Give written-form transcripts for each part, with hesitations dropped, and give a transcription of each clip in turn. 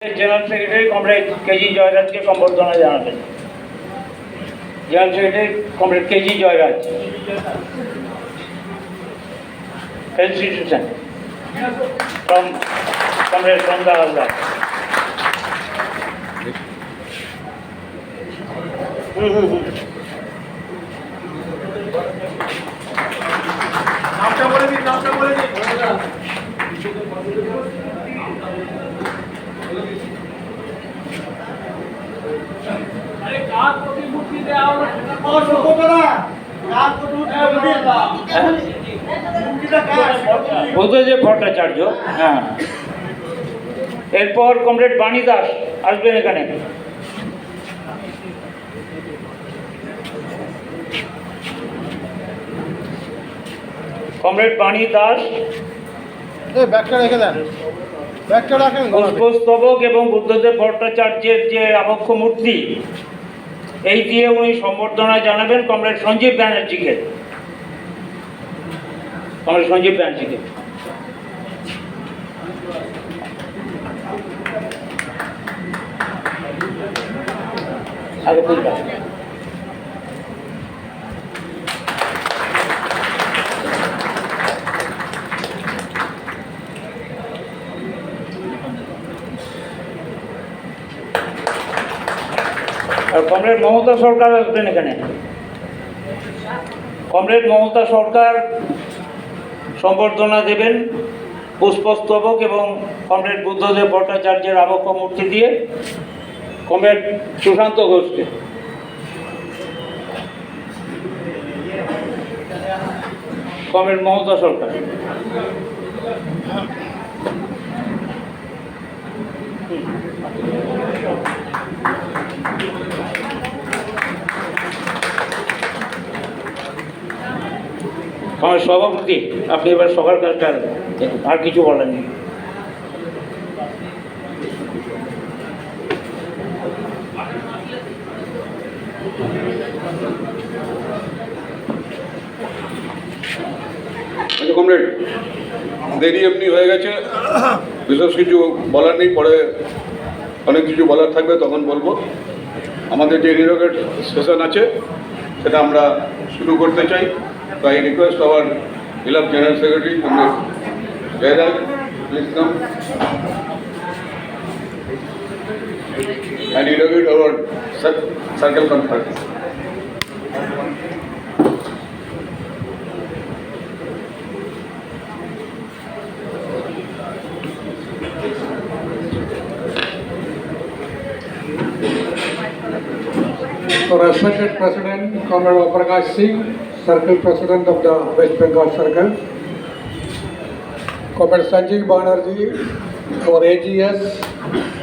General Secretary Comrade KG Jayaraj के संबर्धना जानाते हैं। General Secretary Comrade KG Jayaraj. Institution from Comrade Sonda Azad. नामटा बोले दी। বুদ্ধদেব ভট্টাচার্য, হ্যাঁ। এরপর কমরেড বাণী দাস আসবেন এখানে। কমরেড বাণী দাস পুষ্পস্তবক এবং বুদ্ধদেব ভট্টাচার্যের যে আবক্ষ মূর্তি, এই দিয়ে উনি সম্বর্ধনা জানাবেন কমরেড সঞ্জীব ব্যানার্জিকে। কমরেড সঞ্জীব ব্যানার্জিকে আগে বুঝলাম। আর কমরেড মমতা সরকার আসবেন এখানে। কমরেড মমতা সরকার সম্বর্ধনা দেবেন পুষ্পস্তবক এবং কমরেড বুদ্ধদেব ভট্টাচার্যের আবক্ষ মূর্তি দিয়ে কমরেড সুশান্ত ঘোষকে। কমরেড মমতা সরকার। আমার সভাপতি, আপনি এবার সবার কাজটা আর কিছু বলেন নি। আচ্ছা কমরেড, দেরি এমনি হয়ে গেছে, বিশেষ কিছু বলার নেই, পরে অনেক কিছু বলার থাকবে তখন বলবো। আমাদের যে ইনঅগ্রেট সেশন আছে সেটা আমরা শুরু করতে চাই। So I request our beloved General Secretary, Comrade Jayaraj, please come and inaugurate our circle conference. So respected President, Comrade Prakash Singh, Circle President of the West Bengal Circle, Comrade Sanjeev Banerjee, our AGS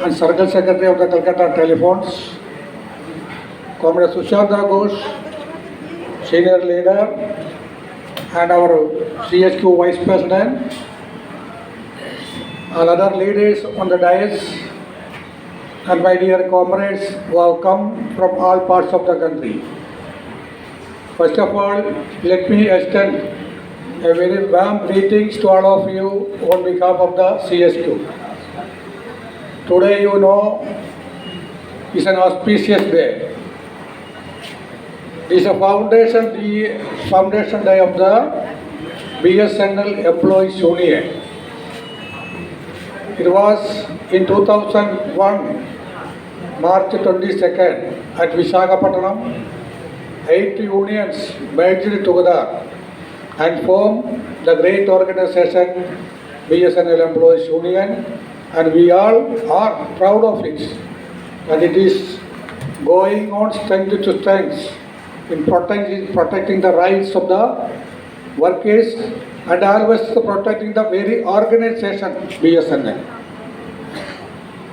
and Circle Secretary of the Calcutta Telephones, Comrade Sushanta Ghosh, Senior Leader, and our CHQ Vice President, and other leaders on the dais, and my dear comrades who have come from all parts of the country. First of all, let me extend a very warm greetings to all of you on behalf of the CSQ. Today, you know, is an auspicious day. It is a foundation day of the BSNL Employees Union. It was in 2001, March 22nd, at Visakhapatnam. 8 unions merged together and formed the great organization BSNL Employees Union, and we all are proud of it. And it is going on strength to strength in protecting the rights of the workers and always protecting the very organization BSNL.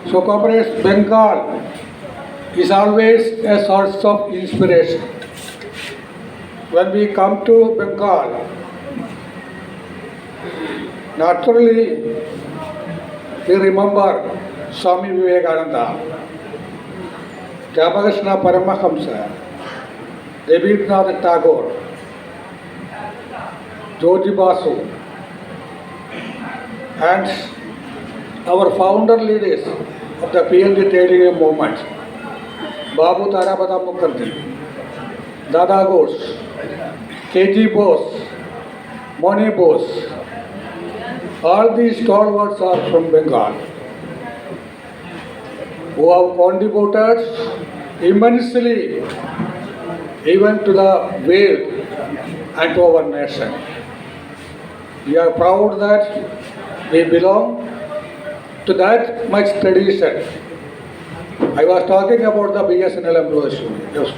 So, comrades, Bengal is always a source of inspiration. When we come to Bengal, naturally we remember Swami Vivekananda, Ramakrishna Paramahamsa, Rabindranath Tagore, George Basu, and our founder leaders of the PND trade union movement, Babu Tarabada Mukherjee, Dada Ghosh, KG Bose, Moni Bose, all these stalwarts are from Bengal, who have contributed immensely even to the world and to our nation. We are proud that we belong to that much tradition. I was talking about the BSNL Employees Union. Yes.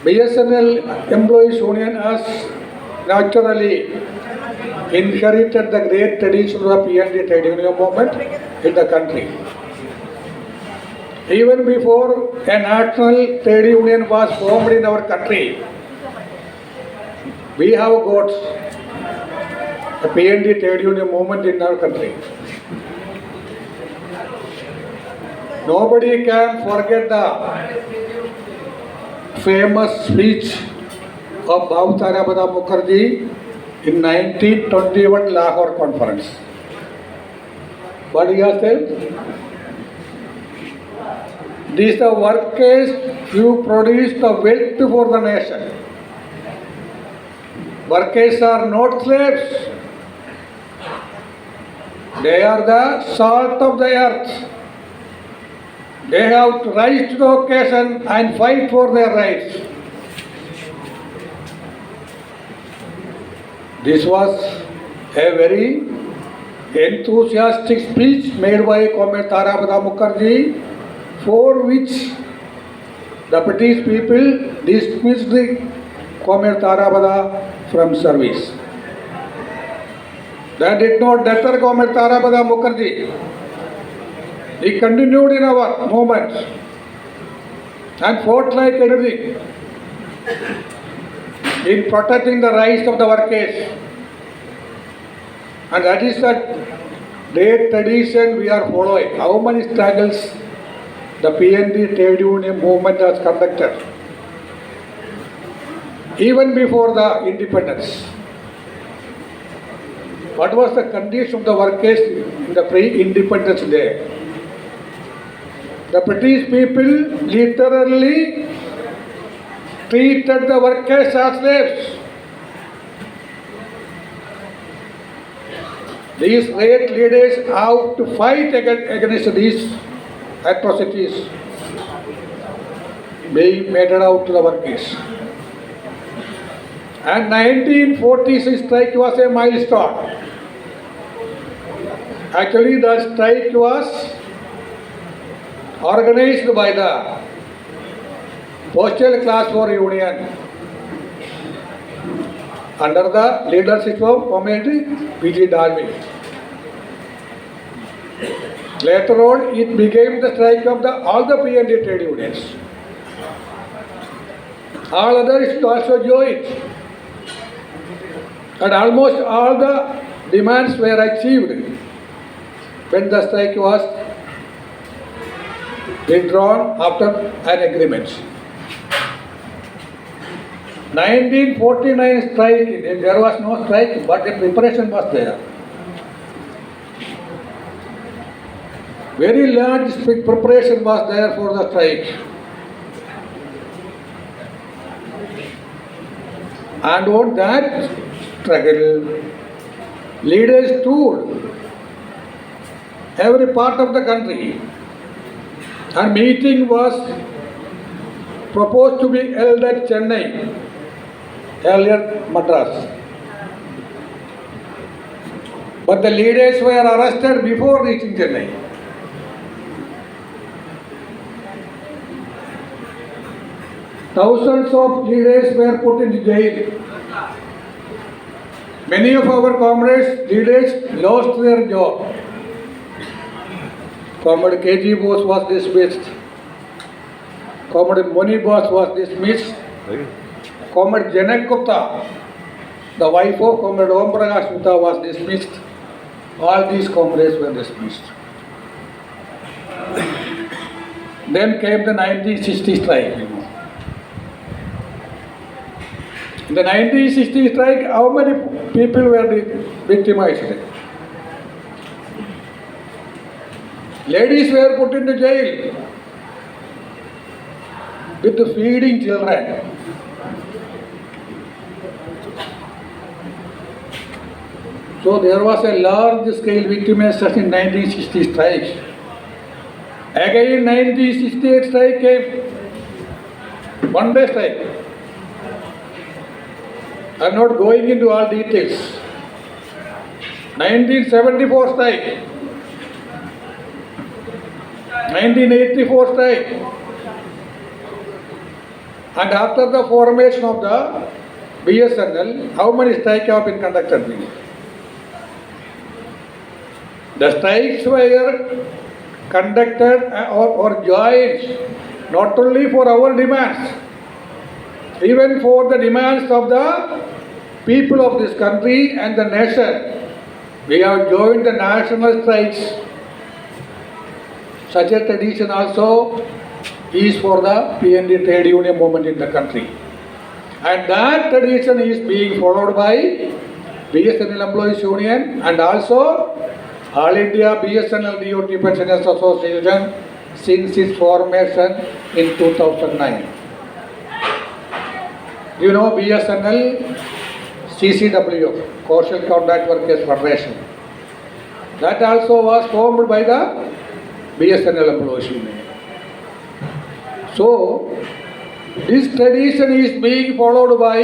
BSNL Employees Union has naturally inherited the great tradition of the PND trade union movement in the country. Even before a national trade union was formed in our country, we have got a PND trade union movement in our country. Nobody can forget the famous speech of Babu Tarabada Mukherjee in 1921 Lahore conference. What he has said? These are workers who produce the wealth for the nation. Workers are not slaves. They are the salt of the earth. They have to rise to the occasion and fight for their rights. This was a very enthusiastic speech made by Comrade Tarabada Mukherjee, for which the British people dismissed Comrade Tarabada from service. That did not deter Comrade Tarabada Mukherjee. He continued in our movement and fought like anything in protecting the rights of the workers. And that is the great tradition we are following. How many struggles the PND trade union movement has conducted, even before the independence. What was the condition of the workers in the pre-independence day? The British people literally treated the workers as slaves. These great leaders have to fight against these atrocities being meted out to the workers. And 1946 strike was a milestone. Actually, the strike was organized by the Postal Class 4 Union under the leadership of Comrade P.G. Dalby. Later on, it became the strike of all the PND trade unions. All others also joined. And almost all the demands were achieved when the strike was withdrawn after an agreement. 1949 strike, there was no strike, but the preparation was there. Very large preparation was there for the strike. And on that struggle, leaders toured every part of the country. And meeting was proposed to be held at Chennai, earlier Madras. But the leaders were arrested before reaching Chennai. Thousands of leaders were put into jail. Many of our comrades, leaders, lost their job. Comrade KG Bose was dismissed. Comrade Moni Bose was dismissed. Comrade Janak Gupta, the wife of Comrade Om Prakash Gupta, was dismissed. All these comrades were dismissed. Then came the 1960 strike. In the 1960 strike, how many people were victimized? Ladies were put into jail with feeding children. So there was a large scale victimization in 1960 strikes. Again 1968 strike came. One day strike. I am not going into all details. 1974 strike. 1984 strike. And after the formation of the BSNL, how many strikes have been conducted? The strikes were conducted or joined not only for our demands, even for the demands of the people of this country and the nation. We have joined the national strikes. Such a tradition also is for the PND trade union movement in the country. And that tradition is being followed by BSNL Employees Union and also All India BSNL Dot Pensioners Association since its formation in 2009. You know BSNL CCW, Commercial Contract Workers Federation. That also was formed by the BSNL Employees Union. So, this tradition is being followed by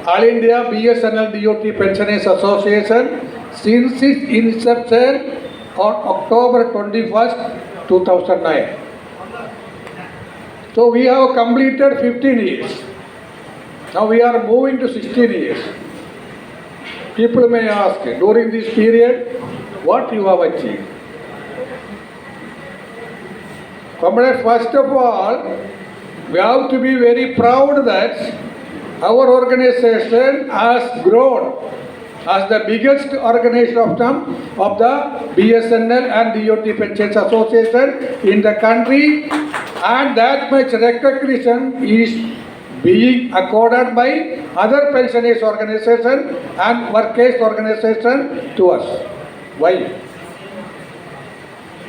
All India BSNL Dot Pensioners Association since its inception on October 21st, 2009. So we have completed 15 years. Now we are moving to 16 years. People may ask, during this period, what you have achieved? Comrades, first of all, we have to be very proud that our organization has grown as the biggest organization of the BSNL and DOT Pensions Association in the country, and that much recognition is being accorded by other pensioners organization and workers organization to us. Why?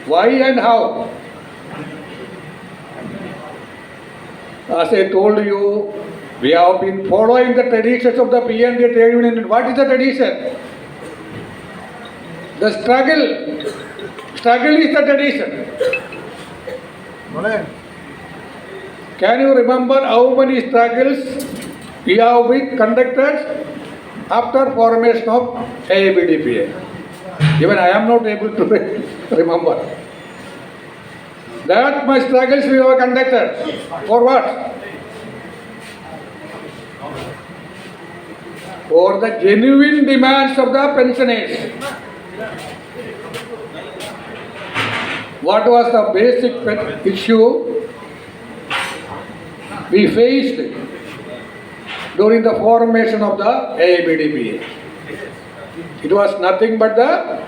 Why and how? As I told you, we have been following the traditions of the PND trade union. What is the tradition? The struggle. Struggle is the tradition. Can you remember how many struggles we have been conducted after formation of AIBDPA? Even I am not able to remember. That much struggles we have conducted. For what? For the genuine demands of the pensioners. What was the basic issue we faced during the formation of the AIBDPA? It was nothing but the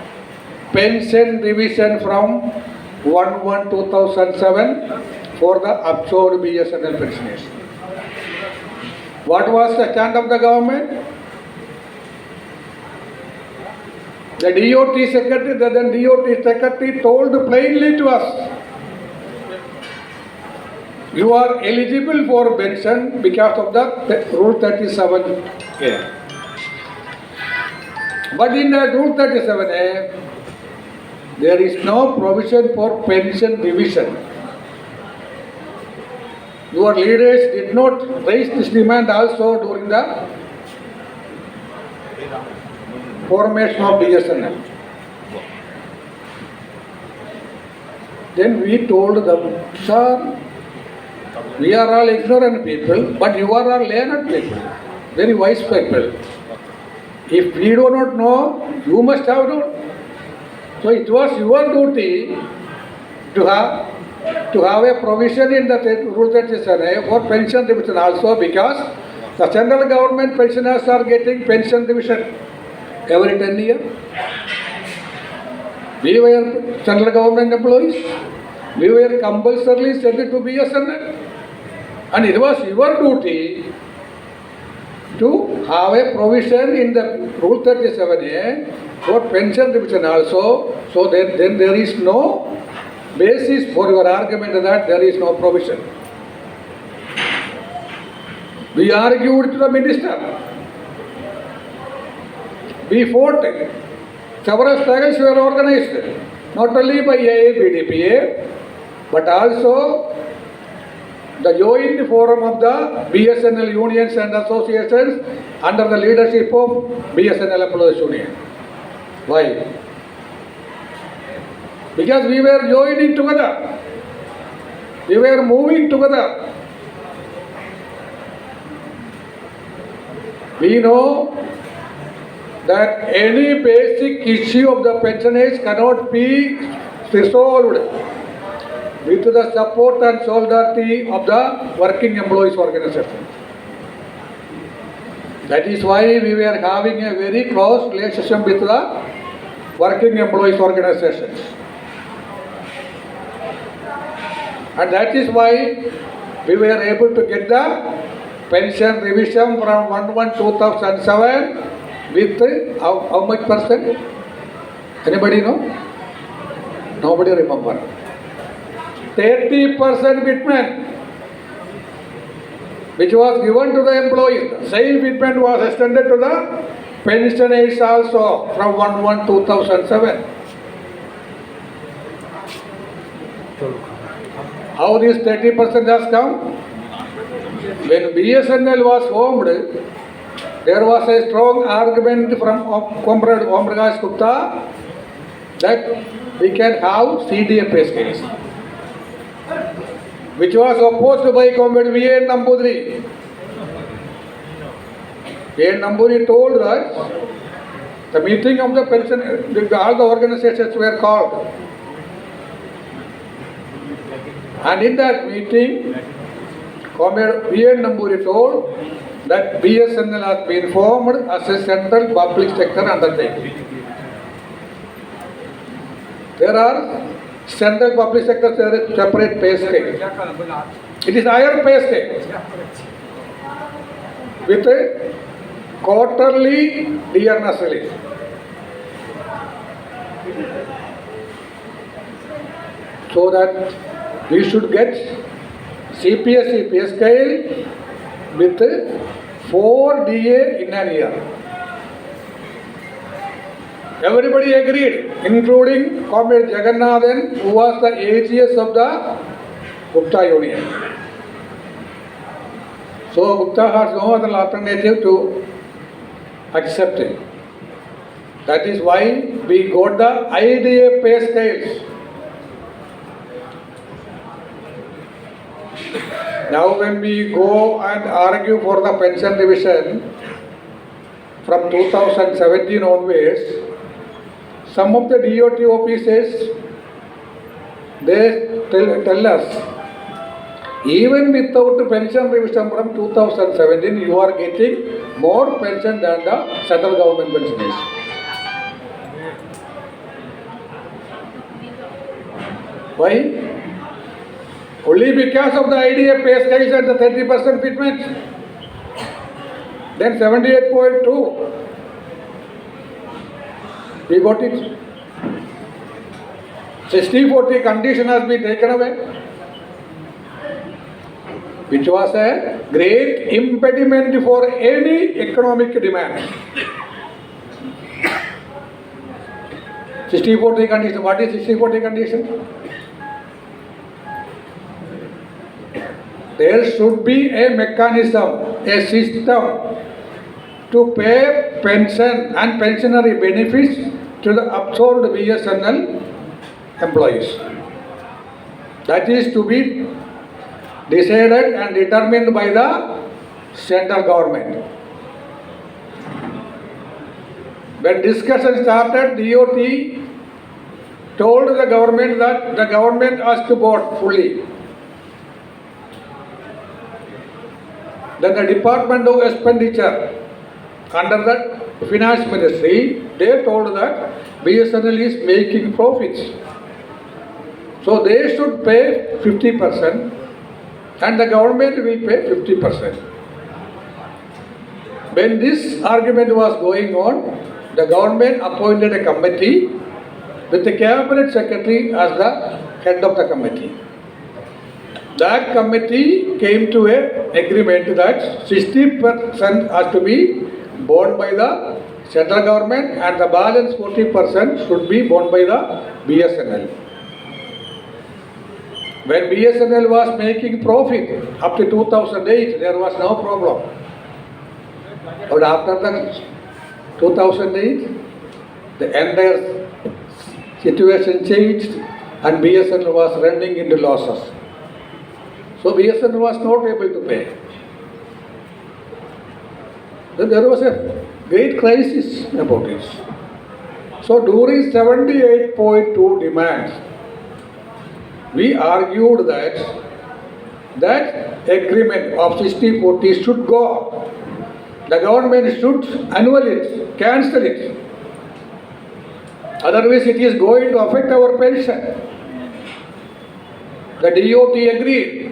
pension revision from 1/1/2007 for the absorbed BSNL pensioners. What was the stand of the government? The DOT secretary, the then DOT secretary told plainly to us, you are eligible for pension because of the Rule 37A. But in the Rule 37A, there is no provision for pension revision. Your leaders did not raise this demand also during the formation of BSNL. Then we told them, sir, we are all ignorant people, but you are all learned people, very wise people. If we do not know, you must have known. So it was your duty to have a provision in the Rule 37A for pension revision also, because the central government pensioners are getting pension revision every 10 years. We were central government employees. We were compulsorily sent to BSNL. And it was your duty to have a provision in the Rule 37A for pension revision also. So then there is no basis for your argument that there is no provision. We argued to the minister. We fought. Several struggles were organized, not only by AIBDPA, but also the joint forum of the BSNL unions and associations under the leadership of BSNL Employees Union. Why? Because we were joining together. We were moving together. We know that any basic issue of the pensioners cannot be resolved with the support and solidarity of the working employees organization. That is why we were having a very close relationship with the working employees organizations. And that is why we were able to get the pension revision from 1/1/2007 with how much percent? Anybody know? Nobody remember. 30% fitment, which was given to the employees. Same fitment was extended to the pensioners also from 1/1/2007. How this 30% has come? When BSNL was formed, there was a strong argument from Comrade Om Prakash Gupta that we can have CDA pay scales, which was opposed by Comrade V.N. Nambudiri. V.N. Nambudiri told that the meeting of the pension, all the organizations were called. And in that meeting, Comrade V.N. Nambudiri told that BSNL has been formed as a central public sector undertaking. There are central public sector separate pay scale. It is higher pay scale with a quarterly dearness relief. So that we should get CPS pay scale with 4 DA in a year. Everybody agreed, including Comrade Jagannathan, who was the AGS of the Gupta Union. So Gupta has no other alternative to accept it. That is why we got the IDA pay scales. Now when we go and argue for the pension revision from 2017 onwards, some of the DOT officers, they tell us, even without pension revision from 2017, you are getting more pension than the central government pensioners. Why? Only because of the IDA pay scales and the 30% fitment. Then 78.2. We got it. 60-40 condition has been taken away, which was a great impediment for any economic demand. 60-40 condition. What is 60-40 condition? There should be a mechanism, a system to pay pension and pensionary benefits to the absorbed BSNL employees. That is to be decided and determined by the central government. When discussion started, DOT told the government that the government has to board fully. Then the Department of Expenditure under the Finance Ministry, they told that BSNL is making profits. So they should pay 50% and the government will pay 50%. When this argument was going on, the government appointed a committee with the cabinet secretary as the head of the committee. That committee came to an agreement that 60% has to be borne by the central government and the balance 40% should be borne by the BSNL. When BSNL was making profit up to 2008, there was no problem. But after the 2008, the entire situation changed and BSNL was running into losses. So BSNL was not able to pay. Then there was a great crisis about it. So during 78.2 demands, we argued that agreement of 60-40 should go. The government should annul it, cancel it. Otherwise it is going to affect our pension. The DOT agreed.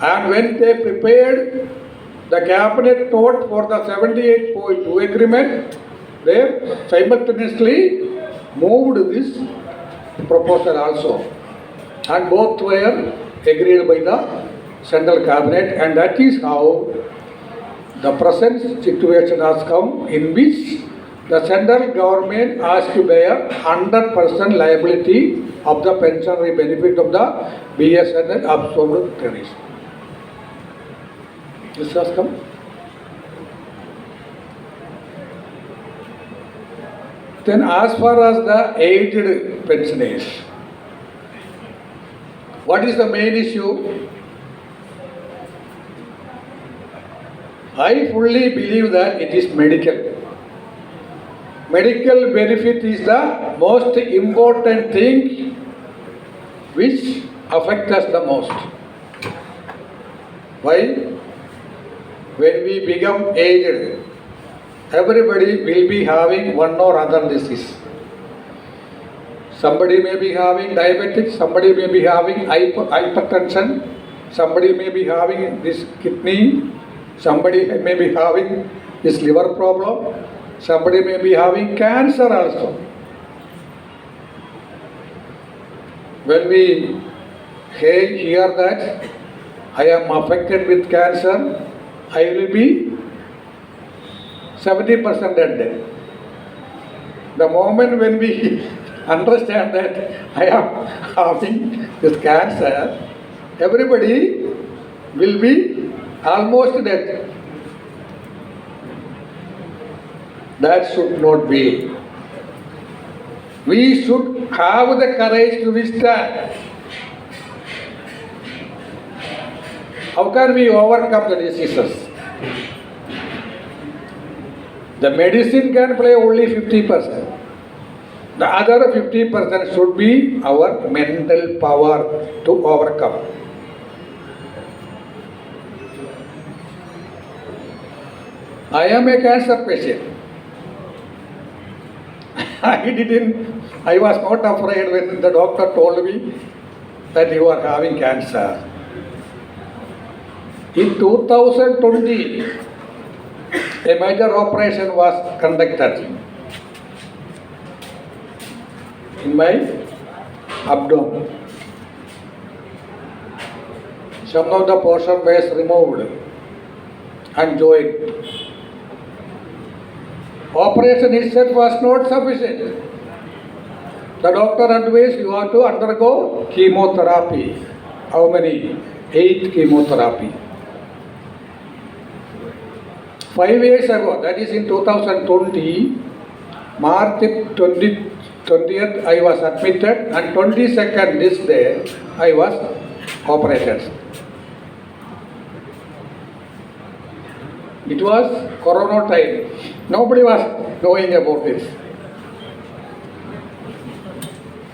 And when they prepared the cabinet note for the 78.2 agreement, they simultaneously moved this proposal also. And both were agreed by the central cabinet, and that is how the present situation has come, in which the central government has to bear 100% liability of the pensionary benefit of the BSNL absorbed credits. This has come. Then as far as the aged pensioners, what is the main issue? I fully believe that it is medical. Medical benefit is the most important thing which affects us the most. Why? When we become aged, everybody will be having one or other disease. Somebody may be having diabetes, somebody may be having hypertension, somebody may be having this kidney, somebody may be having this liver problem, somebody may be having cancer also. When we hear that I am affected with cancer, I will be 70% dead. The moment when we understand that I am having this cancer, everybody will be almost dead. That should not be. We should have the courage to withstand. How can we overcome the diseases? The medicine can play only 50%. The other 50% should be our mental power to overcome. I am a cancer patient. I was not afraid when the doctor told me that you are having cancer. In 2020, a major operation was conducted in my abdomen. Some of the portion was removed and joined. Operation itself was not sufficient. The doctor advised you have to undergo chemotherapy. How many? 8 chemotherapy. 5 years ago, that is in 2020, March 20th, I was admitted, and 22nd this day, I was operated. It was Corona time. Nobody was knowing about this.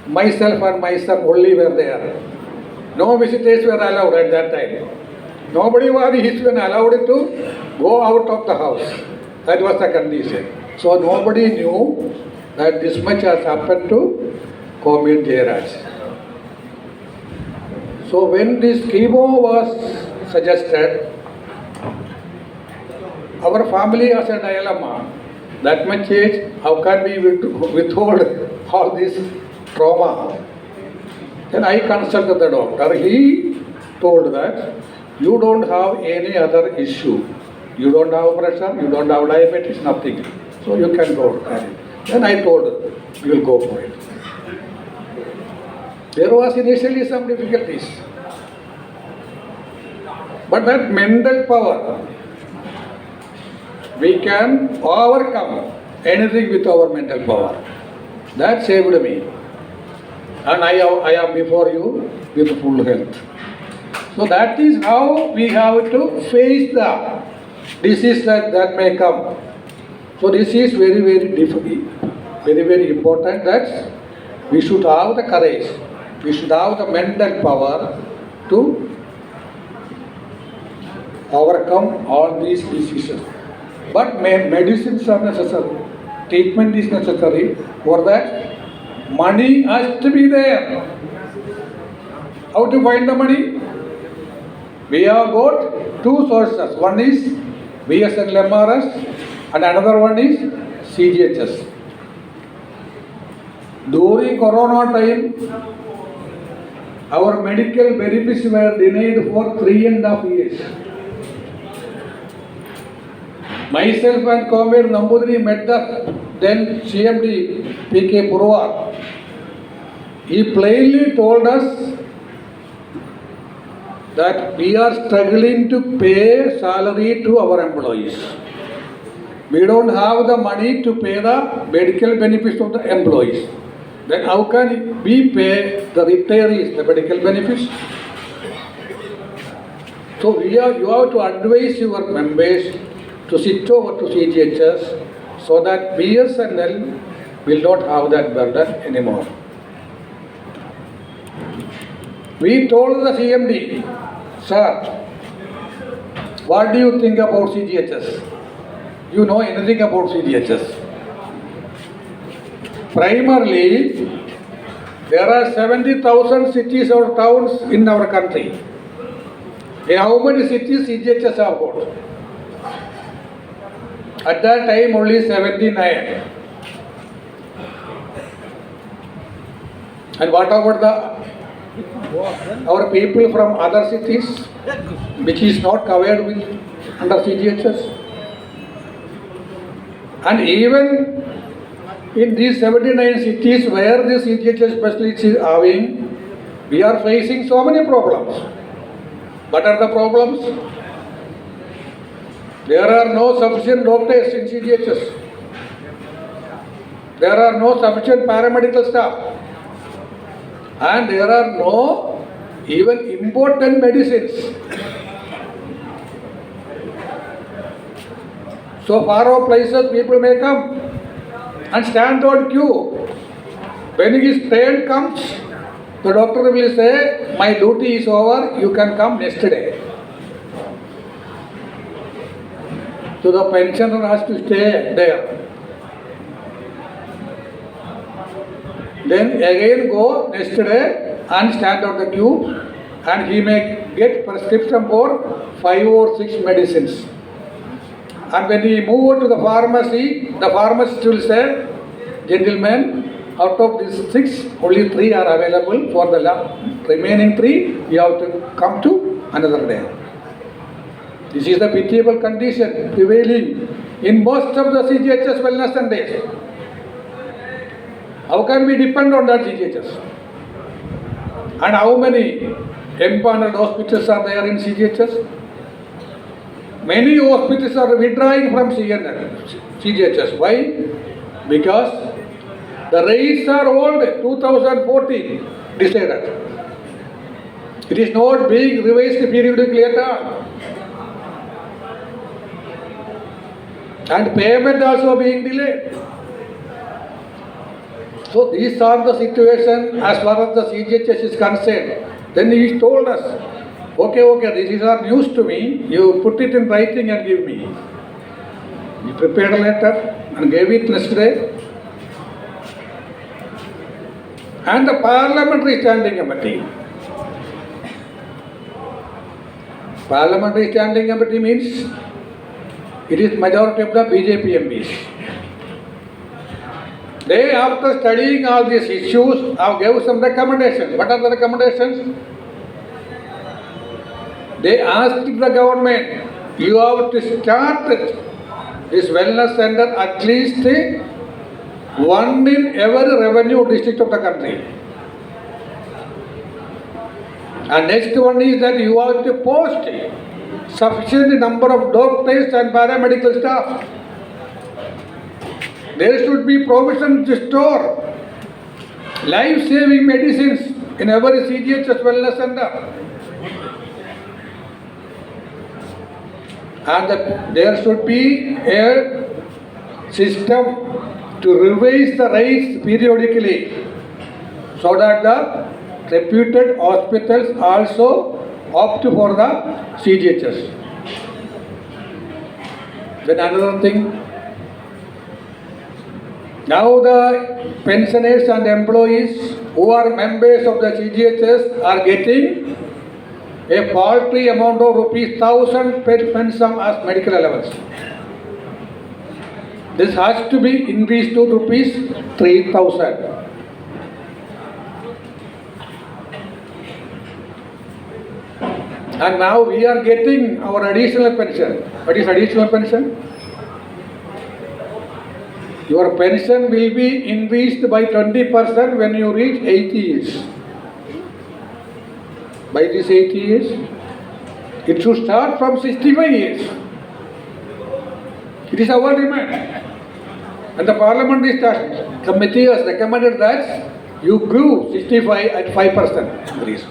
Myself and my son only were there. No visitors were allowed at that time. Nobody was even allowed to go out of the house. That was the condition. So nobody knew that this much has happened to KG Jayaraj. So when this chemo was suggested, our family has a dilemma. That much age, how can we withhold all this trauma? Then I consulted the doctor. He told that you don't have any other issue. You don't have pressure, you don't have diabetes, nothing. So you can go. Then I told her, you will go for it. There was initially some difficulties. But that mental power, we can overcome anything with our mental power. That saved me. And I am before you with full health. So that is how we have to face the disease that may come. So this is very, very important that we should have the courage. We should have the mental power to overcome all these diseases. But medicines are necessary. Treatment is necessary. For that, money has to be there. How to find the money? We have got two sources. One is BSNL MRS and another one is CGHS. During Corona time, our medical benefits were denied for 3.5 years. Myself and Comrade Nambudri met the then CMD PK Purwar. He plainly told us that we are struggling to pay salary to our employees. We don't have the money to pay the medical benefits of the employees. Then how can we pay the retirees the medical benefits? So you have to advise your members to switch over to CGHS so that BSNL will not have that burden anymore. We told the CMD, sir, what do you think about CGHS? You know anything about CGHS? Primarily, there are 70,000 cities or towns in our country. In how many cities CGHS have got? At that time, only 79. And what about our people from other cities, which is not covered with under CGHS? And even in these 79 cities where the CGHS specialists is having, we are facing so many problems. What are the problems? There are no sufficient doctors in CGHS. There are no sufficient paramedical staff. And there are no even important medicines. So far off places people may come and stand on queue. When his turn comes, the doctor will say, my duty is over, you can come next day. So the pensioner has to stay there. Then again go next day and stand on the queue, and he may get prescription for 5 or 6 medicines. And when he move to the pharmacy, the pharmacist will say, gentlemen, out of these 6, only 3 are available. For the remaining 3, you have to come to another day. This is the pitiable condition prevailing in most of the CGHS wellness centers. How can we depend on that CGHS? And how many empaneled hospitals are there in CGHS? Many hospitals are withdrawing from CGHS. Why? Because the rates are old, 2014 decided. It is not being revised periodically at all. And payment also being delayed. So these are the situation as far as the CGHS is concerned. Then he told us, okay, these are news to me, you put it in writing and give me. He prepared a letter and gave it yesterday. And the Parliamentary Standing Committee. Parliamentary Standing Committee means it is majority of the BJP MPs. They, after studying all these issues, have gave some recommendations. What are the recommendations? They asked the government, you have to start this wellness center at least one in every revenue district of the country. And next one is that you have to post sufficient number of doctors and paramedical staff. There should be provision to store life-saving medicines in every CGHS wellness center. And there should be a system to revise the rates periodically so that the reputed hospitals also opt for the CGHS. Then another thing, now the pensioners and employees who are members of the CGHS are getting a paltry amount of ₹1,000 per pensum as medical allowance. This has to be increased to ₹3,000. And now we are getting our additional pension. What is additional pension? Your pension will be increased by 20% when you reach 80 years. By this 80 years, it should start from 65 years. It is our demand. And the parliamentary committee has recommended that you grew 65 at 5% increase.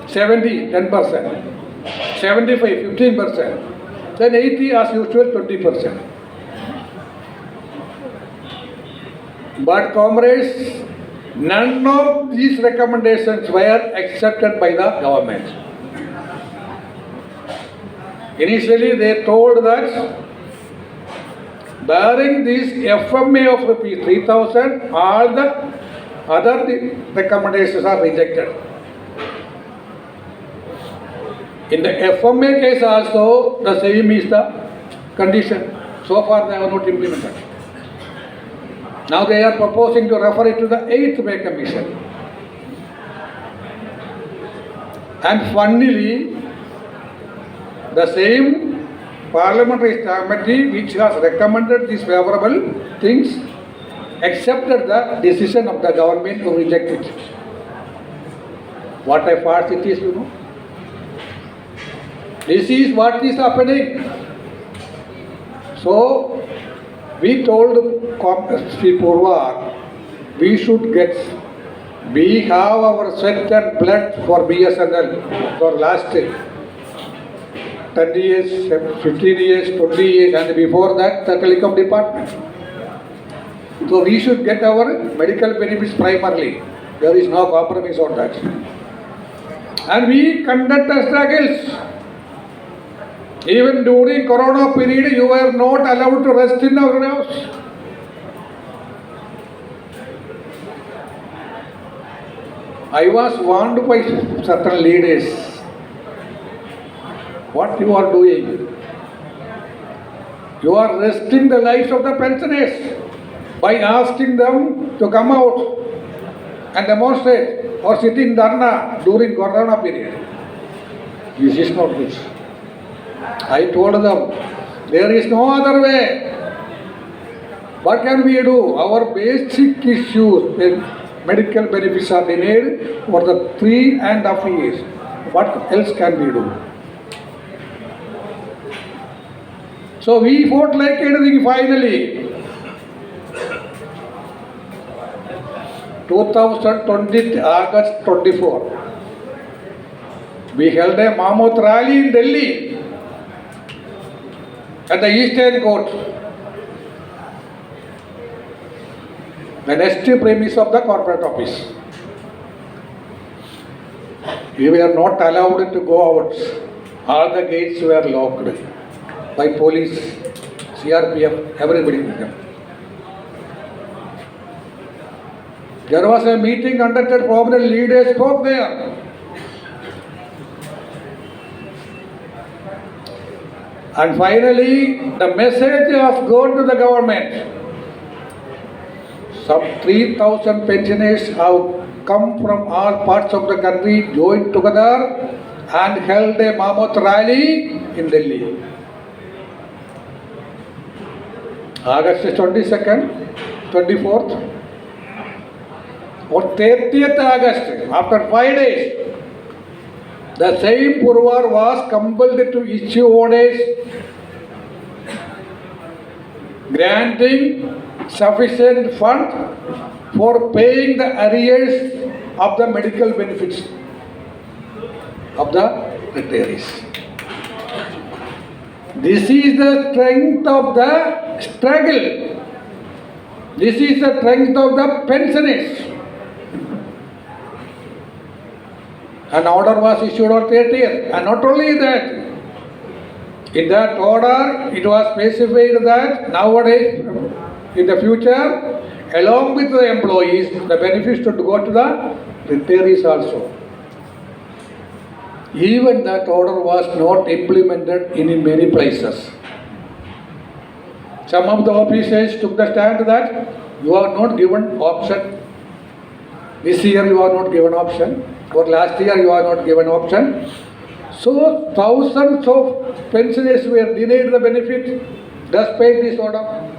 70, 10%. 75, 15%. Then 80 as usual, 20%. But comrades, none of these recommendations were accepted by the government. Initially they told that barring this FMA of ₹3,000, all the other recommendations are rejected. In the FMA case also, the same is the condition. So far they have not implemented. Now they are proposing to refer it to the 8th Pay Commission. And finally, the same parliamentary committee which has recommended these favorable things accepted the decision of the government to reject it. What a farce it is, you know. This is what is happening. So, we told Sri Purva, we have our sweat and blood for BSNL for last 10 years, 15 years, 20 years, and before that the telecom department. So we should get our medical benefits primarily. There is no compromise on that. And we conduct struggles. Even during Corona period, you were not allowed to rest in our house. I was warned by certain leaders. What you are doing? You are risking the lives of the pensioners by asking them to come out and demonstrate or sit in dharna during Corona period. This is not good. I told them, there is no other way. What can we do? Our basic issues, medical benefits are denied for the 3.5 years. What else can we do? So we fought like anything finally. 2020, August 24. We held a Mammoth rally in Delhi at the Eastern Court, the next premise of the corporate office. We were not allowed to go out. All the gates were locked by police, CRPF, everybody with them. There was a meeting conducted, prominent leaders spoke there. And finally, the message has gone to the government. some 3,000 pensioners have come from all parts of the country, joined together and held a mammoth rally in Delhi. August 22nd, 24th, on 30th August, after 5 days, the same Purwar was compelled to issue orders granting sufficient fund for paying the arrears of the medical benefits of the retirees. This is the strength of the struggle. This is the strength of the pensioners. An order was issued on 30th, and not only that, in that order it was specified that nowadays, in the future, along with the employees, the benefits should go to the retirees also. Even that order was not implemented in many places. Some of the officers took the stand that you are not given option. This year you are not given option, or last year you are not given option. So thousands of pensioners were denied the benefit despite this order.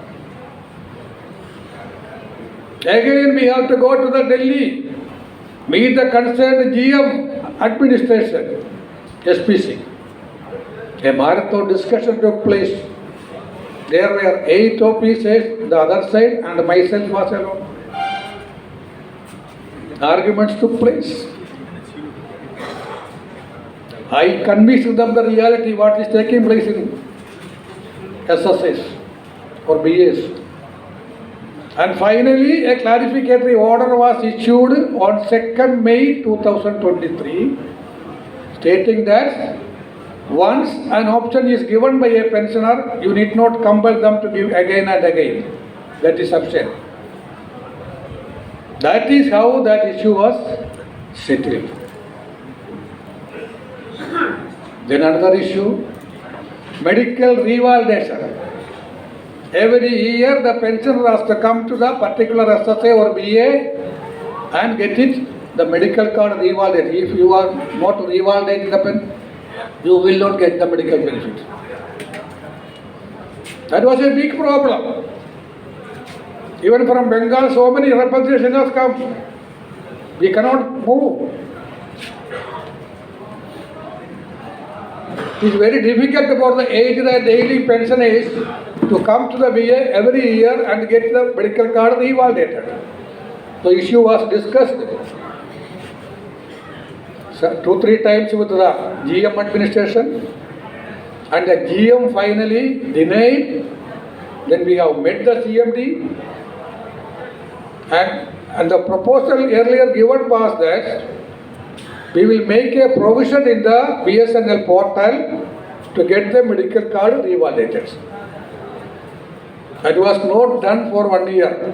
Again we have to go to the Delhi, meet the concerned GM administration, SPC. A marathon discussion took place. There were 8 officers, the other side, and myself was alone. Arguments took place. I convinced them the reality what is taking place in SSS or BS. And finally, a clarificatory order was issued on 2nd May 2023, stating that once an option is given by a pensioner, you need not compel them to give again and again. That is sufficient. That is how that issue was settled. Then another issue, medical revalidation. Every year the pensioner has to come to the particular SSA or BA and get it, the medical card revalidated. If you are not revalidating the pen, you will not get the medical benefit. That was a big problem. Even from Bengal, so many representations have come. We cannot move. It is very difficult for the aged and daily pensioners to come to the VA every year and get the medical card revalidated. The issue was discussed 2-3 times with the GM administration, and the GM finally denied. Then we have met the CMD, and the proposal earlier given was that we will make a provision in the BSNL portal to get the medical card revalidated. That was not done for 1 year.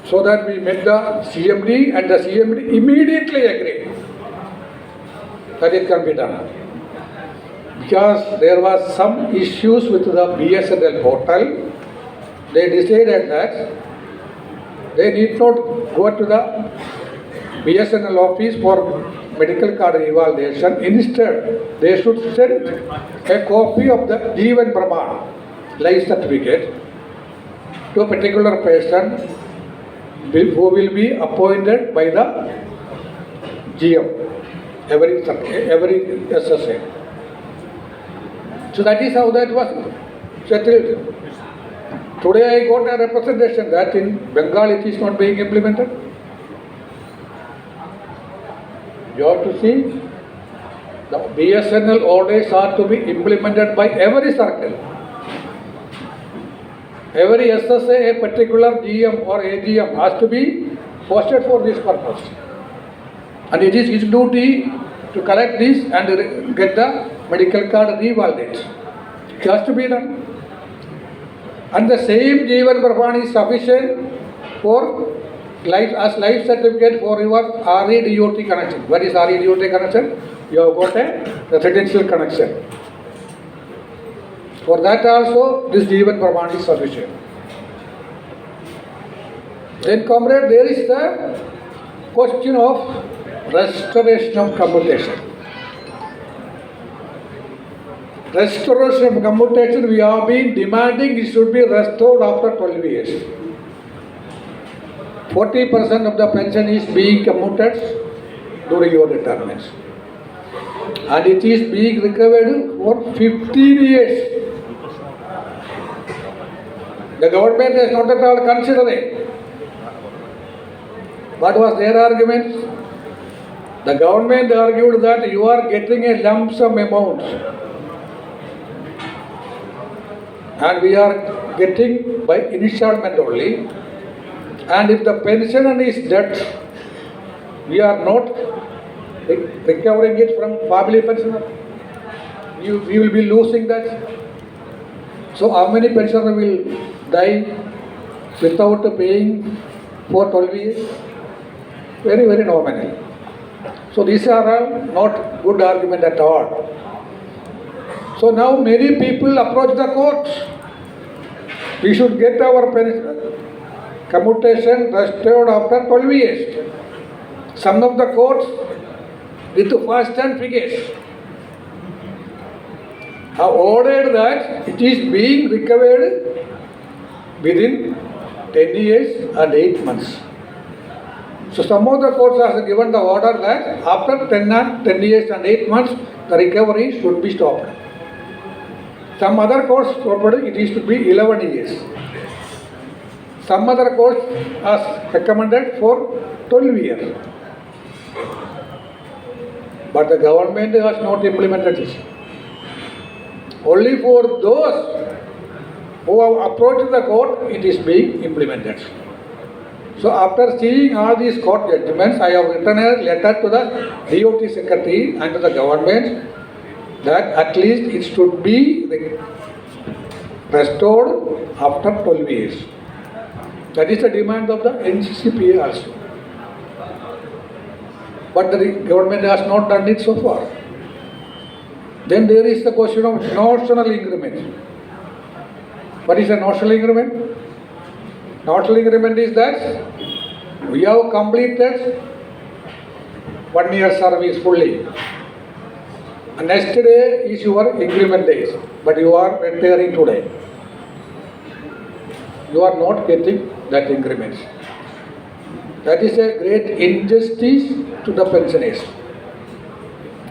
So that we met the CMD, and the CMD immediately agreed that it can be done. Because there was some issues with the BSNL portal, they decided that they need not go to the BSNL office for medical card revalidation. Instead, they should send a copy of the Jeevan Praman life certificate to a particular person who will be appointed by the GM, every SSA. So that is how that was settled. Today I got a representation that in Bengal it is not being implemented. You have to see, the BSNL orders are to be implemented by every circle. Every SSA, a particular GM or AGM has to be posted for this purpose. And it is his duty to collect this and get the medical card revalidated. It has to be done. And the same Jeevan Praman is sufficient for life certificate for your RE-DOT connection. What is RE-DOT connection? You have got a residential connection. For that also, this Jeevan Praman is sufficient. Then, comrade, there is the question of restoration of commutation. Restoration of commutation, we have been demanding it should be restored after 12 years. 40% of the pension is being commuted during your retirement. And it is being recovered for 15 years. The government is not at all considering. What was their argument? The government argued that you are getting a lump sum amount and we are getting by installment only, and if the pensioner is dead, we are not recovering it from family pensioner. We will be losing that. So how many pensioners will die without paying for 12 years? Very, very nominal. So these are all not good argument at all. So now many people approach the court. We should get our commutation restored after 12 years. Some of the courts with fast and figures have ordered that it is being recovered within 10 years and 8 months. So some of the courts have given the order that after 10 years and 8 months, the recovery should be stopped. Some other courts ordered it is to be 11 years. Some other courts has recommended for 12 years. But the government has not implemented this. Only for those who have approached the court, it is being implemented. So after seeing all these court judgments, I have written a letter to the DOT secretary and to the government that at least it should be restored after 12 years. That is the demand of the NCCPA also. But the government has not done it so far. Then there is the question of notional increment. What is a notional increment? Notional increment is that we have completed 1 year service fully. And next day is your increment days, but you are retiring today. You are not getting that increment. That is a great injustice to the pensioners.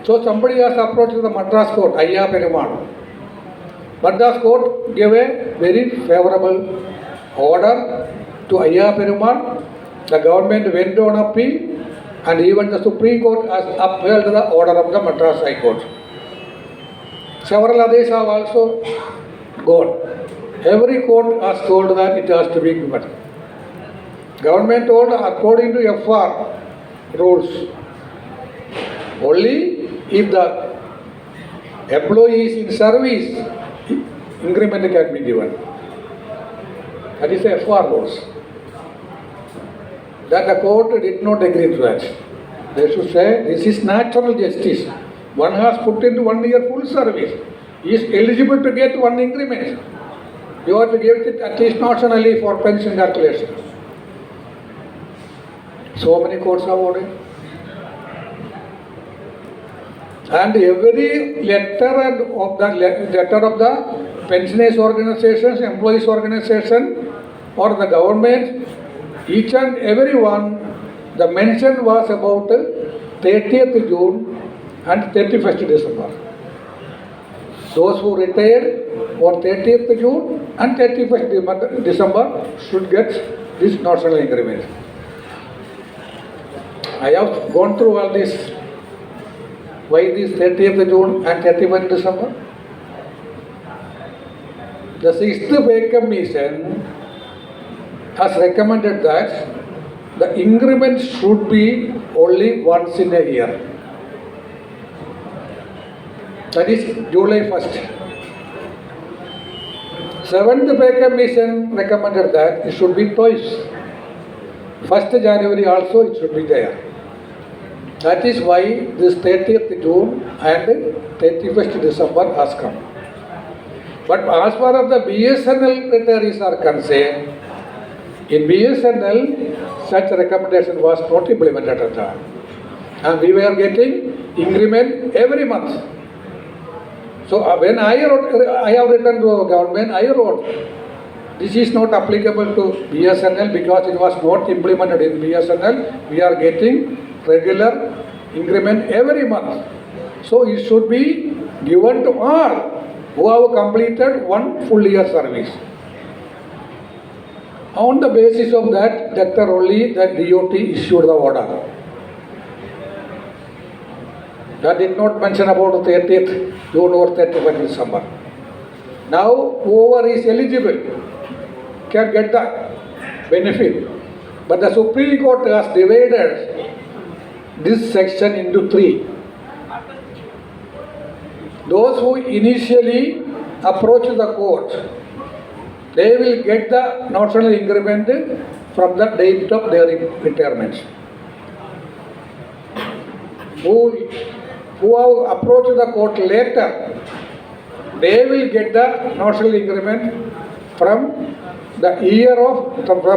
So somebody has approached the Madras court, Ayya Perumal. Madras court gave a very favorable order to Ayya Perumal. The government went on appeal, and even the Supreme Court has upheld the order of the Madras High Court. Several others have also gone. Every court has told that it has to be given. Government told according to FR rules. Only if the employee is in service, increment can be given. That is FR rules. That the court did not agree to that. They should say this is natural justice. One has put into 1 year full service. He is eligible to get one increment. You have to give it at least notionally for pension calculation. So many courts have ordered. And every letter of the pensioners organizations, employees organization, or the government, each and every one, the mention was about 30th June and 31st December. Those who retired on 30th June and 31st December should get this national increment. I have gone through all this. Why this 30th June and 31st December? The 6th Pay Commission has recommended that the increment should be only once in a year. That is July 1st. 7th Pay Commission recommended that it should be twice. 1st January also it should be there. That is why this 30th June and 31st December has come. But as far as the BSNL retirees are concerned, In BSNL, such recommendation was not implemented at all. And we were getting increment every month. So when I have written to government, I wrote, this is not applicable to BSNL because it was not implemented in BSNL. We are getting regular increment every month. So it should be given to all who have completed 1 full year service. On the basis of that, only the DOT issued the order. That did not mention about 30th June or 31st December. Now, whoever is eligible can get the benefit. But the Supreme Court has divided this section into 3. Those who initially approach the court, they will get the notional increment from the date of their retirement. Who have approached the court later, they will get the notional increment from the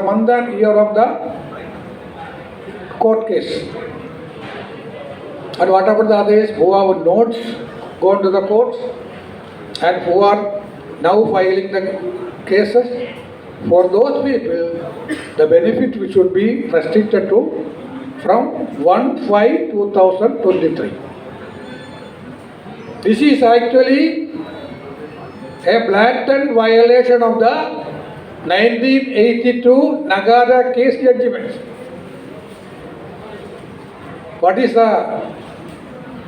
month and year of the court case. And what about the others who have not gone to the courts and who are now filing the cases? For those people, the benefit should be restricted to from 1/5/2023. This is actually a blatant violation of the 1982 Nagada case judgment. What is the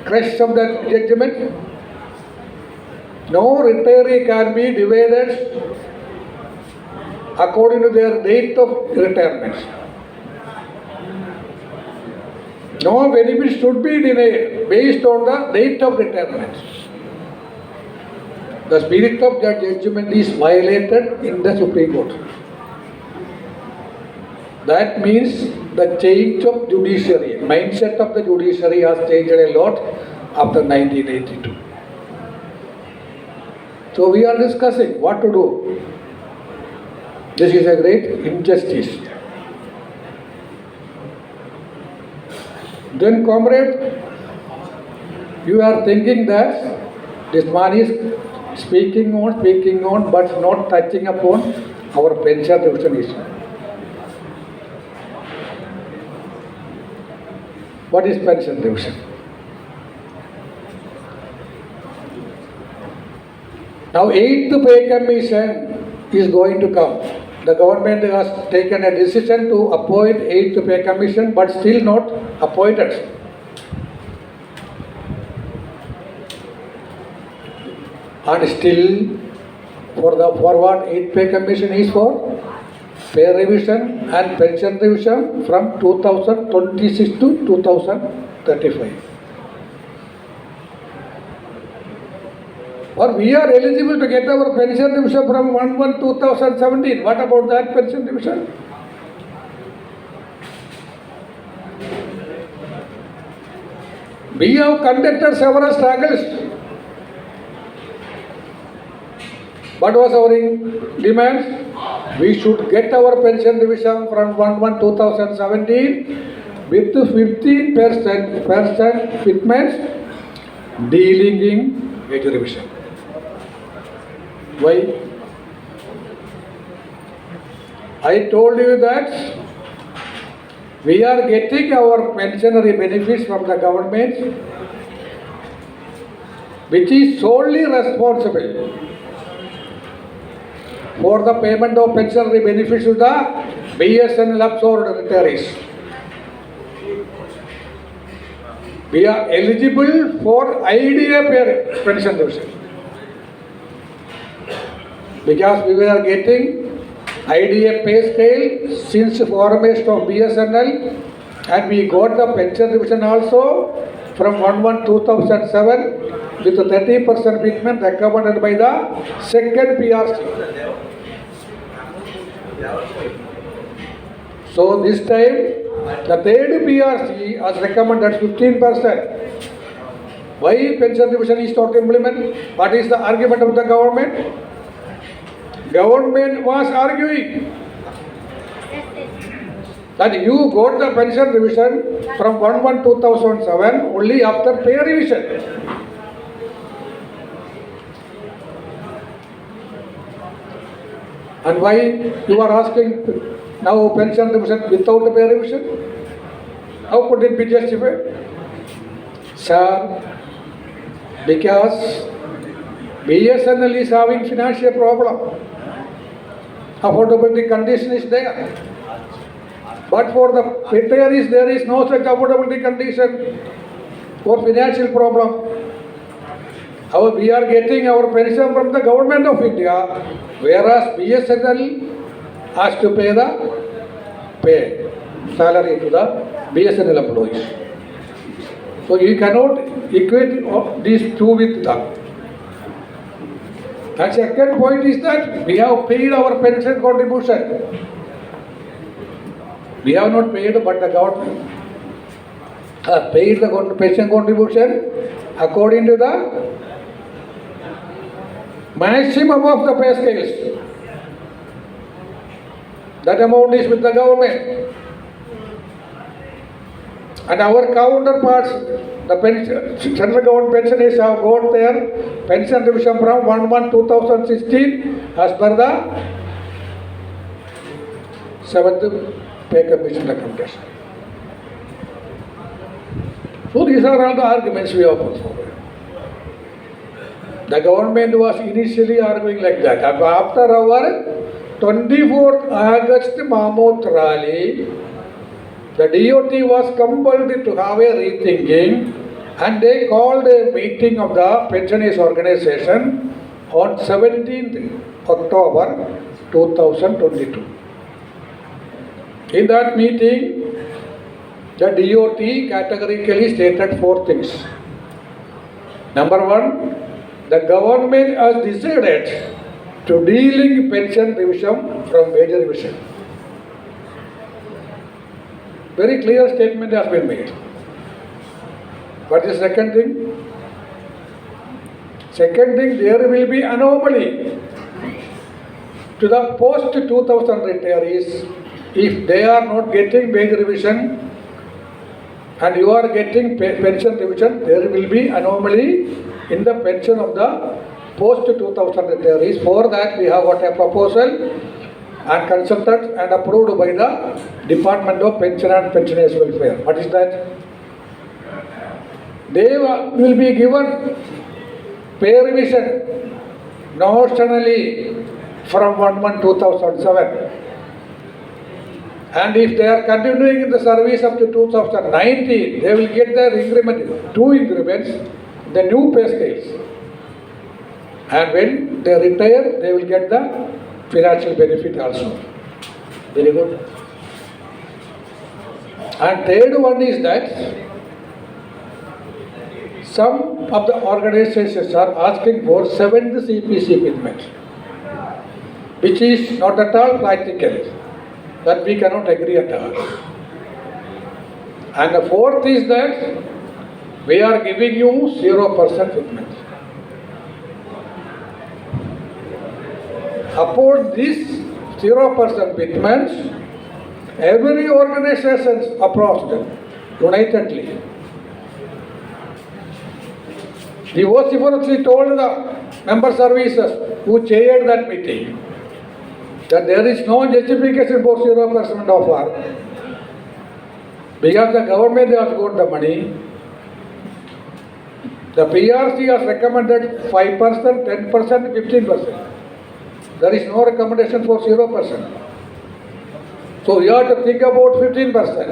crux of that judgment? No retiree can be divided according to their date of retirement. No benefit should be denied based on the date of retirement. The spirit of that judgment is violated in the Supreme Court. That means the change of judiciary, mindset of the judiciary has changed a lot after 1982. So we are discussing what to do. This is a great injustice. Then, comrade, you are thinking that this man is speaking on, but not touching upon our pension revision issue. What is pension revision? Now, 8th pay commission is going to come. The government has taken a decision to appoint 8th pay commission, but still not appointed. And still, for what 8th pay commission is for? Pay revision and pension revision from 2026 to 2035. Or we are eligible to get our pension revision from 1/1/2017. What about that pension revision? We have conducted several struggles. What was our demand? We should get our pension revision from 1/1/2017 with 15% fitments dealing in wage revision. Why? I told you that we are getting our pensionary benefits from the government, which is solely responsible for the payment of pensionary benefits to the BSNL absorbed retirees. We are eligible for AIBDPA pension revision because we were getting AIBDPA pay scale since formation of BSNL, and we got the pension revision also from 1/1/2007 with 30% fitment recommended by the second PRC. So this time the third PRC has recommended 15%. Why pension revision is not implemented? What is the argument of the government? Government was arguing that you got the pension revision from 1/1/2007 only after pay revision. And why you are asking now pension revision without the pay revision? How could it be justified? Sir, because BSNL is having financial problem. Affordability condition is there. But for the retirees, there is no such affordability condition for financial problem. We are getting our pension from the government of India, whereas BSNL has to pay the salary to the BSNL employees. So you cannot equate these two with that. And second point is that we have paid our pension contribution. We have not paid, but the government has paid the pension contribution according to the maximum of the pay scales. That amount is with the government. And our counterparts, the central government pensioners have got their pension revision from 1/1/2016 as per the 7th Pay Commission recommendation. So these are all the arguments we have put forward. The government was initially arguing like that. After our 24th August Mammoth rally, the DOT was compelled to have a rethinking, and they called a meeting of the pensioners organization on 17th October 2022. In that meeting, the DOT categorically stated 4 things. Number 1, the government has decided to delink pension revision from wage revision. Very clear statement has been made. What is the second thing? Second thing, there will be anomaly to the post-2000 retirees if they are not getting wage revision and you are getting pension revision. There will be anomaly in the pension of the post-2000 retirees. For that, we have got a proposal and consulted and approved by the Department of Pension and Pensioners Welfare. What is that? They will be given pay revision notionally from 1/1/2007. And if they are continuing in the service up to 2019, they will get their increment, 2 increments, the new pay scales. And when they retire, they will get the financial benefit also. Very good. And third one is that some of the organizations are asking for 7th CPC payment, which is not at all practical. That we cannot agree at all. And the fourth is that we are giving you 0% payment. Upon this 0% payment, every organization approached unitedly. The OCFRC told the member services who chaired that meeting that there is no justification for 0% offer because the government has got the money. The PRC has recommended 5%, 10%, 15%. There is no recommendation for 0%. So we have to think about 15%.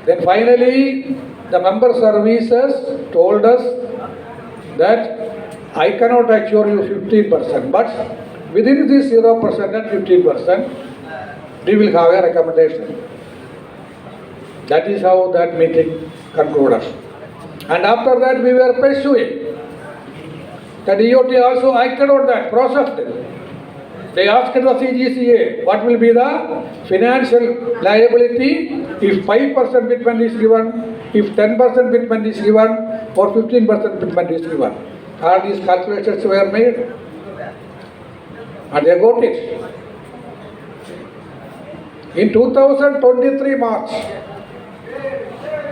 Then finally, the member services told us that I cannot assure you 15%, but within this 0% and 15%, we will have a recommendation. That is how that meeting concluded. And after that, we were pursuing. The DOT also acted on that, processed it. They asked the CGCA what will be the financial liability if 5% betment is given, if 10% betment is given, or 15% betment is given. All these calculations were made. And they got it. In 2023 March,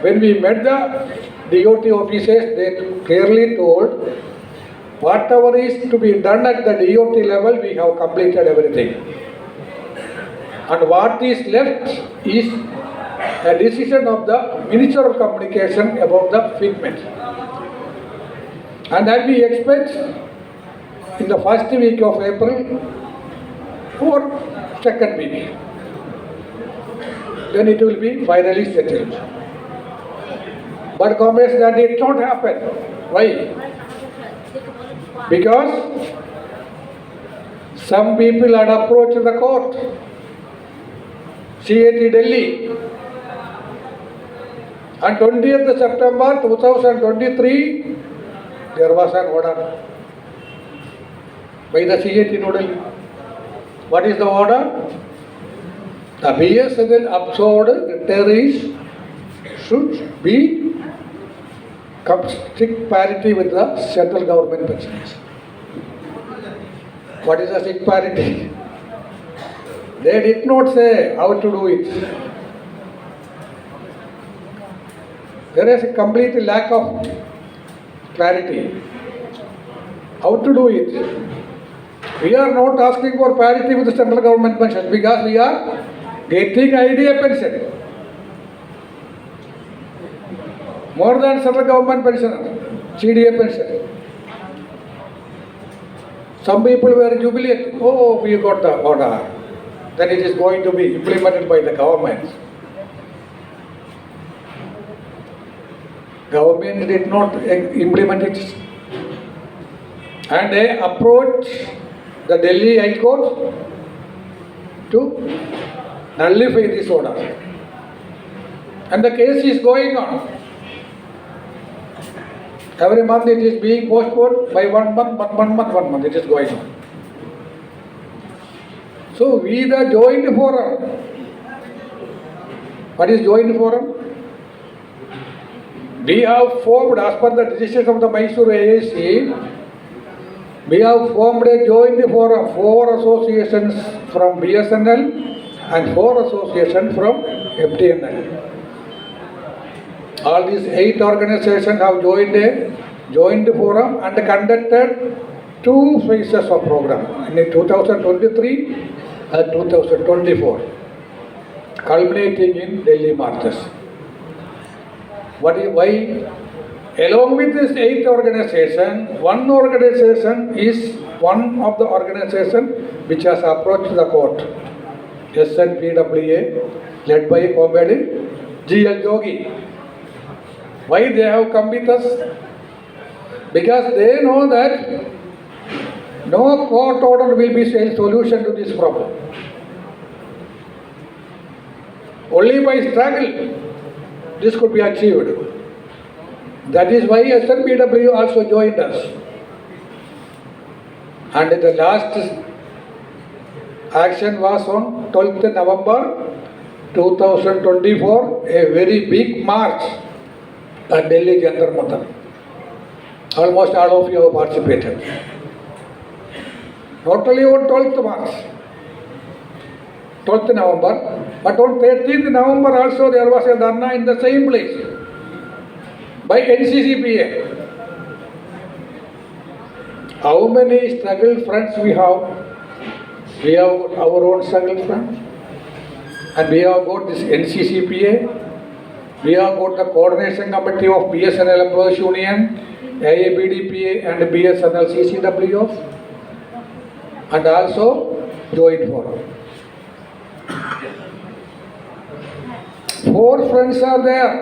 when we met the DOT officers, they clearly told whatever is to be done at the DOT level, we have completed everything. And what is left is a decision of the Minister of Communication about the fitment. And that we expect in the first week of April or second week. Then it will be finally settled. But comrades, that did not happen. Why? Because some people had approached the court, CAT Delhi, on 20th September 2023, there was an order by the CAT New Delhi. What is the order? The BSNL absorbed retirees should be strict parity with the central government pensions. What is the strict parity? They did not say how to do it. There is a complete lack of clarity. How to do it? We are not asking for parity with the central government pensions because we are getting IDA pension. More than central government pension, CDA pension. Some people were jubilant. Oh, we got the order. Then it is going to be implemented by the government. Government did not implement it. And they approached the Delhi High Court to nullify this order. And the case is going on. Every month it is being postponed by 1 month, it is going on. So we the joint forum. What is joint forum? We have formed, as per the decisions of the Mysore AAC, we have formed a joint forum, 4 associations from BSNL and 4 associations from FTNL. All these 8 organizations have joined a joint forum and conducted 2 phases of program in 2023 and 2024, culminating in Delhi marches. Why? Along with this 8 organizations, one organization is one of the organizations which has approached the court, SNPWA, led by Comrade GL Jogi. Why they have come with us? Because they know that no court order will be a solution to this problem. Only by struggle this could be achieved. That is why SNPW also joined us. And the last action was on 12th November 2024, a very big march at Delhi Jantar Mantar. Almost all of you have participated. Not only on 12th March, 12th November, but on 13th November also there was a dharna in the same place by NCCPA. How many struggle fronts we have? We have our own struggle front, and we have got this NCCPA. We have got the coordination committee of BSNL Employees Union, AIBDPA and BSNL CCWF, and also joint forum. 4 fronts are there.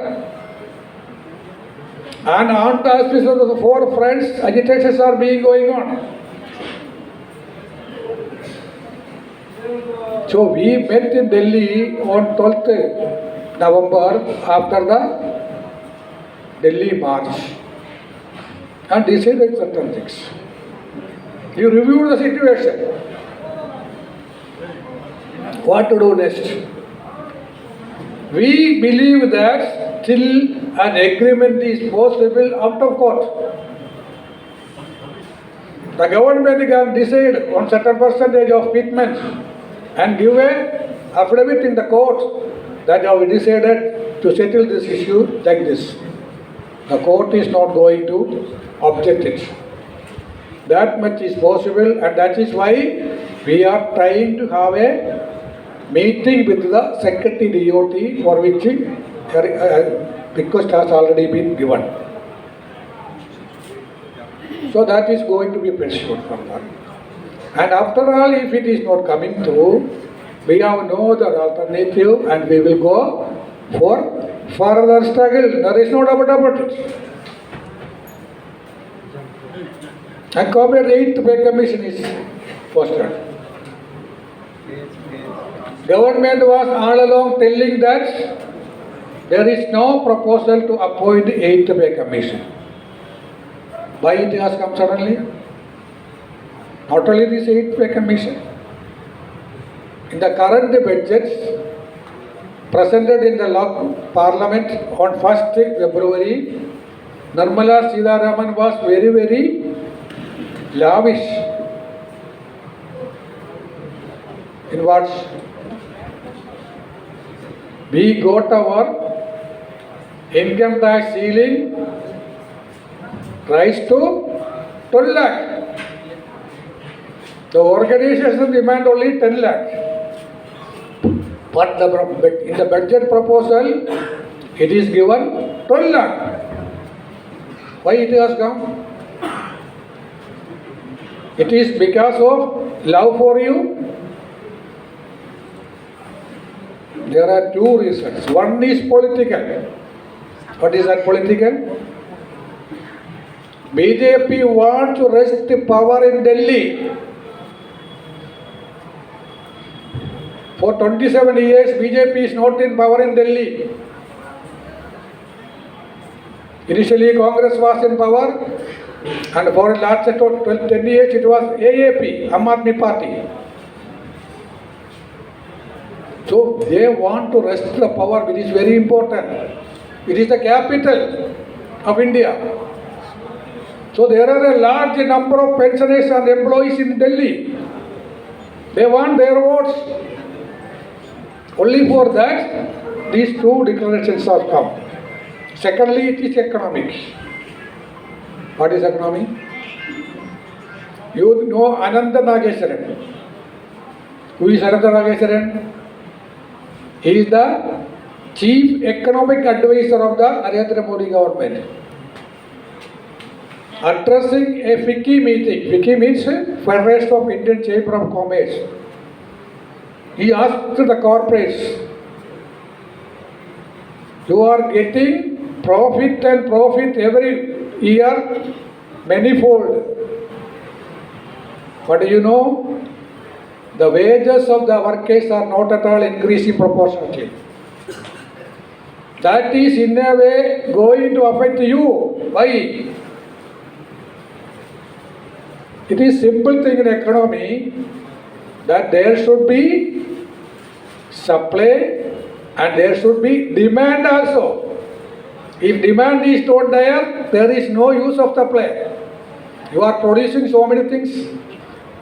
And on the auspices of the 4 fronts, agitations are being going on. So we met in Delhi on 12th November after the Delhi march and decided certain things. You reviewed the situation. What to do next? We believe that till an agreement is possible out of court, the government can decide on certain percentage of fitment and give a affidavit in the court that we decided to settle this issue like this. The court is not going to object it. That much is possible, and that is why we are trying to have a meeting with the Secretary DOT, for which a request has already been given. So that is going to be pursued from that. And after all, if it is not coming through, we have no other alternative, and we will go for further struggle. There is no doubt about it. And Comrade 8th Pay Commission is posted. Government was all along telling that there is no proposal to appoint 8th Pay Commission. Why it has come suddenly? Not only this 8th Pay Commission. In the current budget presented in the Parliament on 1st February, Nirmala Sitharaman was very lavish in what we got our income tax ceiling raised to 12 lakh. The organization demand only 10 lakh. But in the budget proposal, it is given 12 lakh. Why it has come? It is because of love for you. There are two reasons. One is political. What is that political? BJP wants to wrest the power in Delhi. For 27 years, BJP is not in power in Delhi. Initially, Congress was in power, and for the last 10 years, it was AAP, Aam Aadmi Party. So, they want to wrest the power, which is very important. It is the capital of India. So, there are a large number of pensioners and employees in Delhi. They want their votes. Only for that, these two declarations are come. Secondly, it is economic. What is economy? You know Ananta Nageswaran. Who is Ananta Nageswaran? He is the chief economic advisor of the Narendra Modi government. Addressing a FICCI meeting, FICCI means Federation of Indian Chamber of Commerce. He asked the corporates, you are getting profit and profit every year manifold. But do you know, the wages of the workers are not at all increasing proportionately. That is in a way going to affect you. Why? It is simple thing in economy that there should be supply and there should be demand also. If demand is not there is no use of supply. You are producing so many things,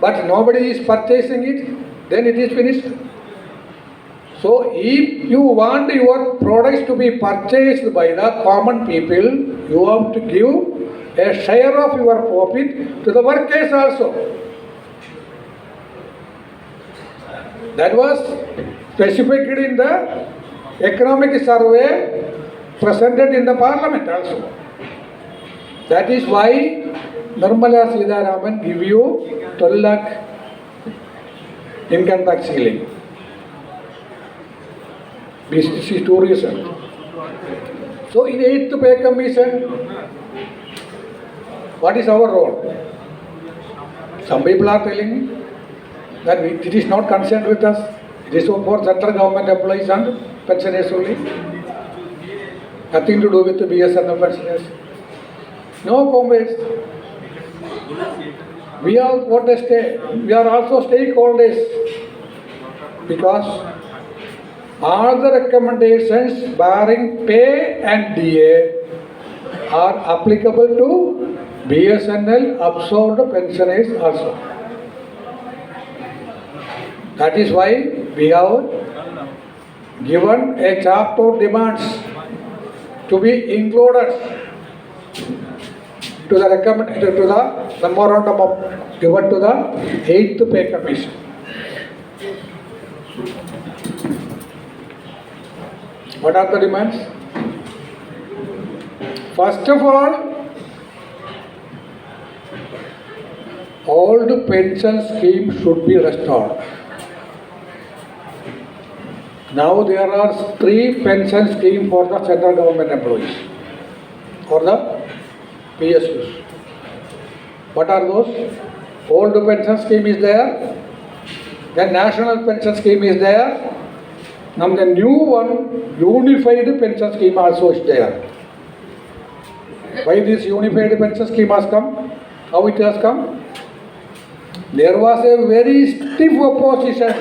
but nobody is purchasing it, then it is finished. So, if you want your products to be purchased by the common people, you have to give a share of your profit to the workers also. That was specified in the economic survey presented in the Parliament also. That is why Nirmala Sitharaman give you 12 lakh income tax ceiling. This is two reasons. So in 8th Pay Commission, what is our role? Some people are telling that it is not concerned with us. It is for central government employees and pensioners only. Nothing to do with the BSNL pensioners. No, comrades. We are what they stay. We are also stakeholders because all the recommendations barring pay and DA are applicable to BSNL absorbed pensioners also. That is why we have given a chart of demands to be included to the memorandum of given to the 8th Pay Commission. What are the demands? First of all the pension schemes should be restored. Now there are 3 pension schemes for the central government employees or the PSUs. What are those? Old pension scheme is there, then national pension scheme is there. Now the new one, unified pension scheme also is there. Why this unified pension scheme has come? How it has come? There was a very stiff opposition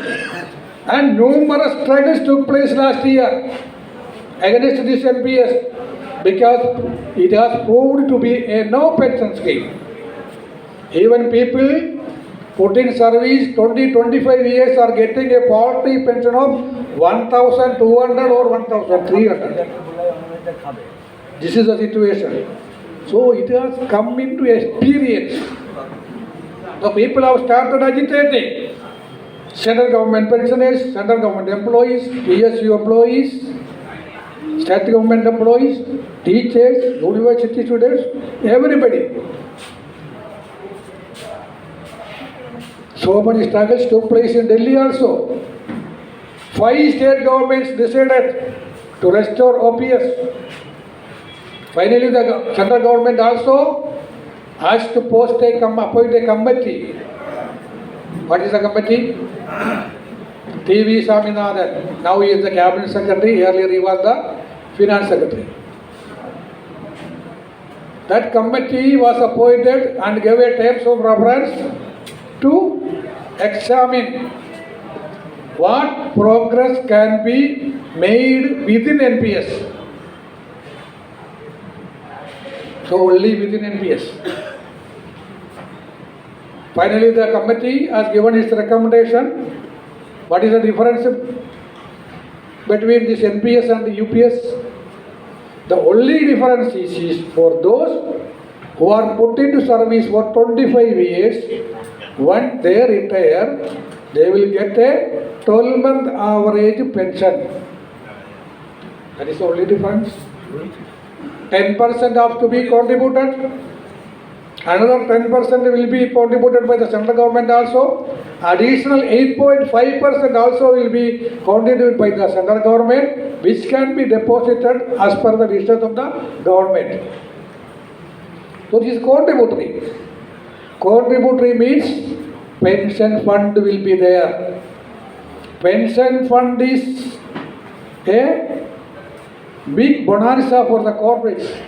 and numerous struggles took place last year against this NPS because it has proved to be a no pension scheme. Even people put in service 20-25 years are getting a poverty pension of 1,200 or 1,300. This is the situation. So it has come into experience. The people have started agitating. Central government pensioners, central government employees, PSU employees, state government employees, teachers, university students, everybody. So many struggles took place in Delhi also. 5 state governments decided to restore OPS. Finally, the central government also has to appoint a committee. What is the committee? TV Swaminathan. Now he is the cabinet secretary. Earlier he was the finance secretary. That committee was appointed and gave a terms of reference to examine what progress can be made within NPS. So only within NPS. Finally, the committee has given its recommendation. What is the difference between this NPS and the UPS? The only difference is for those who are put into service for 25 years, when they retire, they will get a 12-month average pension. That is the only difference. 10% have to be contributed. Another 10% will be contributed by the central government also. Additional 8.5% also will be contributed by the central government, which can be deposited as per the wishes of the government. So this is contributory. Contributory means pension fund will be there. Pension fund is a big bonanza for the corporates.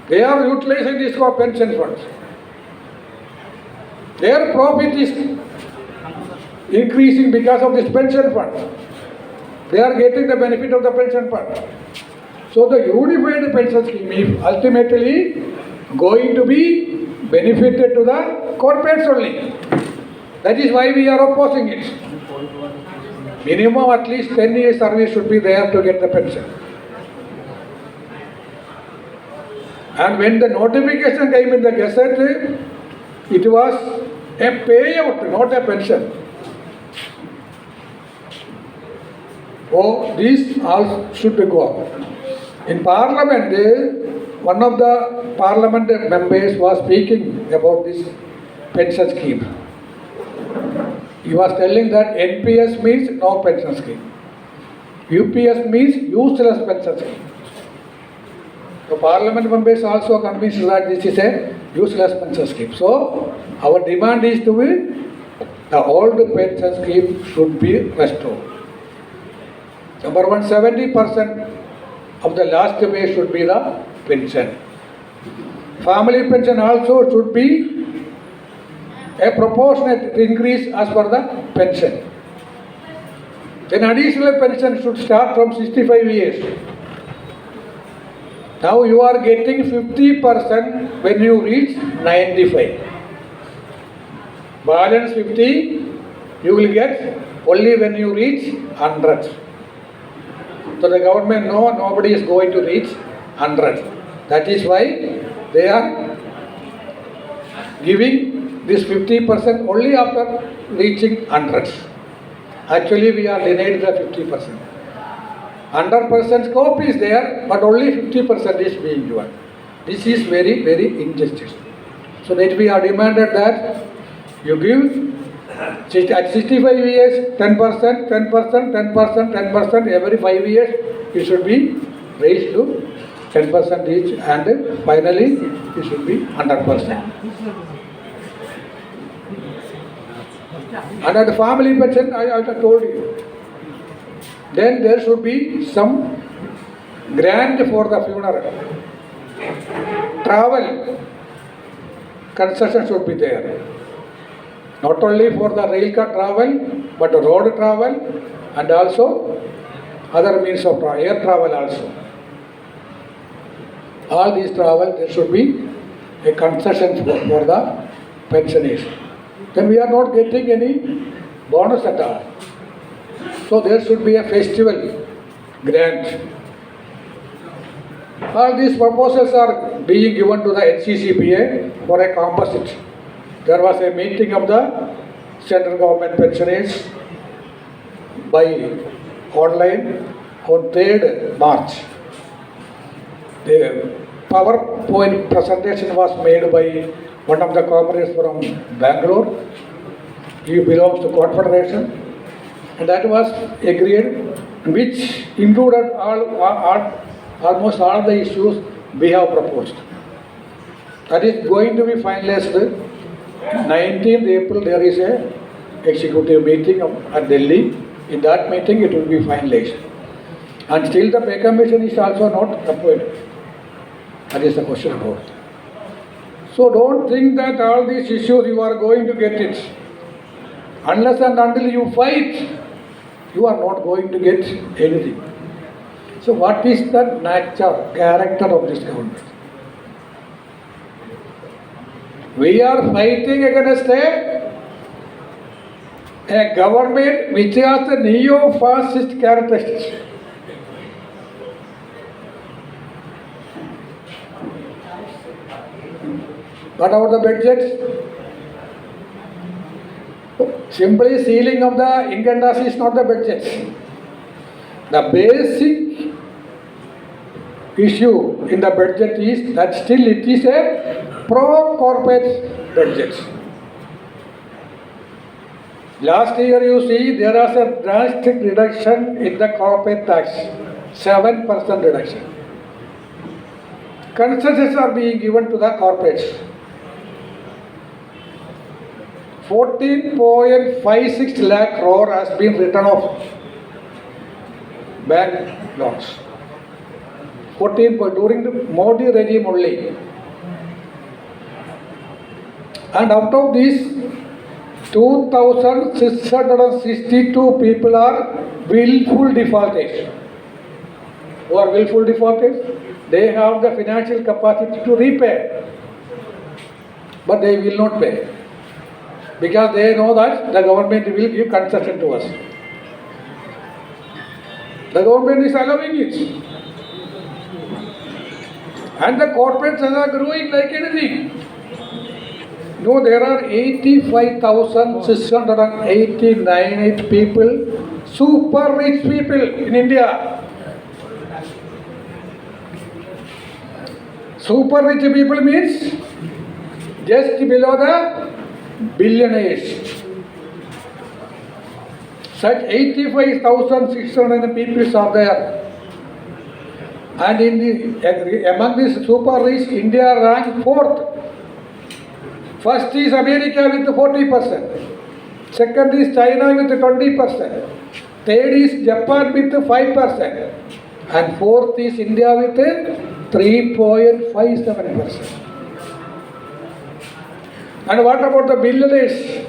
They are utilizing this for pension funds. Their profit is increasing because of this pension fund. They are getting the benefit of the pension fund. So the unified pension scheme is ultimately going to be benefited to the corporates only. That is why we are opposing it. Minimum at least 10 years service should be there to get the pension. And when the notification came in the Gazette, it was a payout, not a pension. Oh, these all should go up. In Parliament, one of the Parliament members was speaking about this pension scheme. He was telling that NPS means no pension scheme. UPS means useless pension scheme. The Parliament members also convinced that this is a useless pension scheme. So, our demand is to be the old pension scheme should be restored. Number one, 70% of the last pay should be the pension. Family pension also should be a proportionate increase as per the pension. Then additional pension should start from 65 years. Now you are getting 50% when you reach 95. Balance 50 you will get only when you reach 100. So the government know nobody is going to reach 100. That is why they are giving this 50% only after reaching 100. Actually, we are denied the 50%. 100% scope is there, but only 50% is being given. This is very, very injustice. So that we are demanded that you give at 65 years 10%, 10%, 10%, 10%, every 5 years it should be raised to 10% each, and finally it should be 100%. And at the family pension, I told you, then there should be some grant for the funeral. Travel concession should be there. Not only for the rail car travel, but road travel and also other means of travel, air travel also. All these travel, there should be a concession for the pensioners. Then we are not getting any bonus at all. So there should be a festival grant. All these proposals are being given to the NCCPA for a composite. There was a meeting of the central government pensioners by online on 3rd March. The PowerPoint presentation was made by one of the comrades from Bangalore. He belongs to Confederation, and that was agreed, which included almost all the issues we have proposed. That is going to be finalized. 19th April there is a executive meeting at Delhi. In that meeting it will be finalized. And still the pay commission is also not appointed. That is the question about it. So don't think that all these issues you are going to get it. Unless and until you fight, you are not going to get anything. So what is the nature, character of this government? We are fighting against a government which has the neo-fascist characteristics. What about the budget? Simply sealing of the income tax is not the budget. The basic issue in the budget is that still it is a pro-corporate budget. Last year you see there was a drastic reduction in the corporate tax, 7% reduction. Concessions are being given to the corporates. 14.56 lakh crore has been written off bank loans. 14 during the Modi regime only. And out of these, 2,662 people are willful defaulters. Who are willful defaulters? They have the financial capacity to repay, but they will not pay, because they know that the government will give concession to us. The government is allowing it. And the corporates are growing like anything. No, there are 85,689 people, super rich people in India. Super rich people means just below the billionaires. Such 85,600 people are there. And among these super rich, India ranked 4th. First is America with 40%. Second is China with 20%. Third is Japan with 5%. And fourth is India with 3.57%. And what about the billionaires?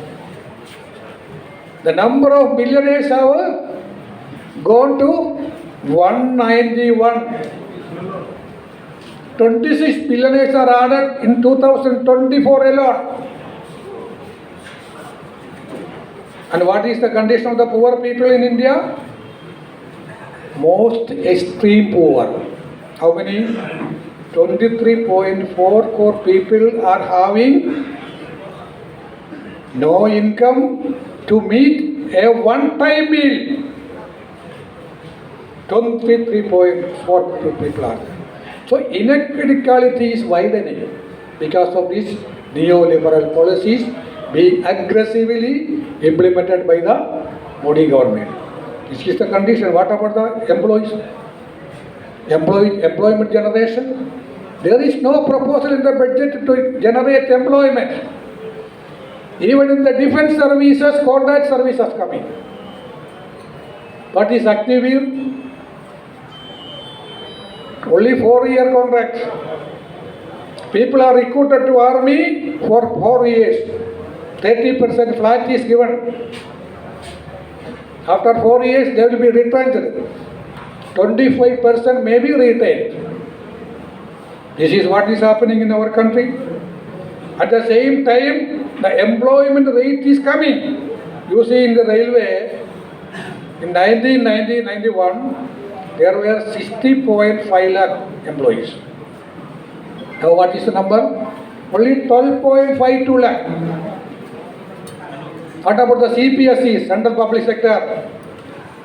The number of billionaires have gone to 191. 26 billionaires are added in 2024 alone. And what is the condition of the poor people in India? most extreme poor. How many? 23.4 crore people are having no income to meet a one-time meal. 23.4 people are there. So inequality is widening because of these neoliberal policies being aggressively implemented by the Modi government. This is the condition. What about the employees? Employment generation? There is no proposal in the budget to generate employment. Even in the defense services, contract services coming. What is Agniveer? Only 4-year contract. People are recruited to army for 4 years. 30% flat is given. After 4 years, they will be retrenched. 25% may be retained. This is what is happening in our country. At the same time, the employment rate is coming. You see in the railway, in 1990-91, there were 60.5 lakh employees. Now what is the number? Only 12.52 lakh. What about the CPSE, Central Public Sector?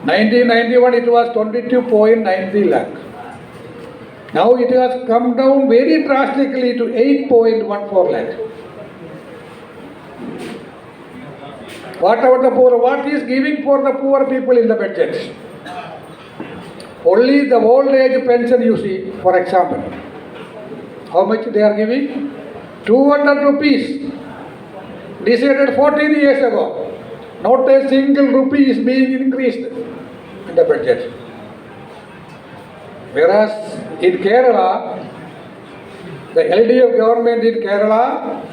1991 it was 22.93 lakh. Now it has come down very drastically to 8.14 lakh. What about the poor? What is giving for the poor people in the budget? Only the old age pension you see, for example. How much they are giving? 200 rupees. Decided 14 years ago. Not a single rupee is being increased in the budget. Whereas in Kerala, the LDF government in Kerala,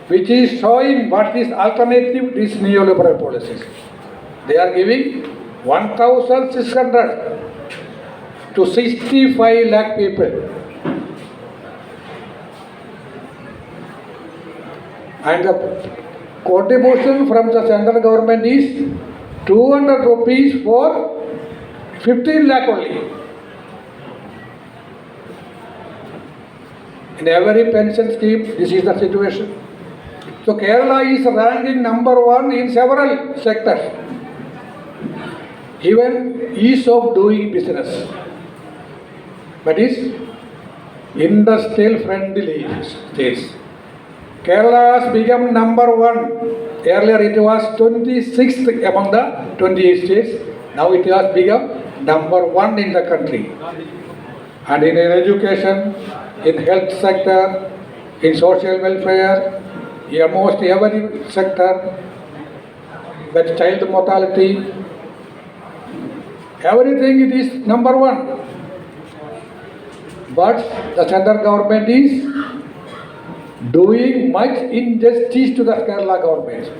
which is showing what is alternative to these neoliberal policies. They are giving 1,600 to 65 lakh people. And the contribution from the central government is 200 rupees for 15 lakh only. In every pension scheme, this is the situation. So Kerala is ranking number 1 in several sectors. Even ease of doing business. But is industrial friendly states. Kerala has become number 1. Earlier it was 26th among the 28 states. Now it has become number 1 in the country. And in education, in health sector, in social welfare, almost every sector, that child mortality, everything it is number 1. But the central government is doing much injustice to the Kerala government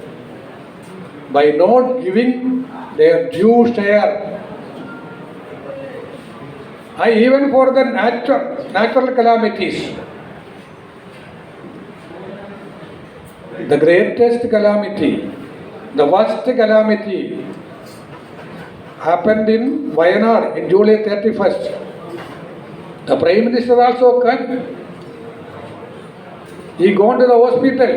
by not giving their due share. Even for the natural calamities, the greatest calamity, the worst calamity happened in Wayanad in July 31st. The Prime Minister also came. He gone to the hospital.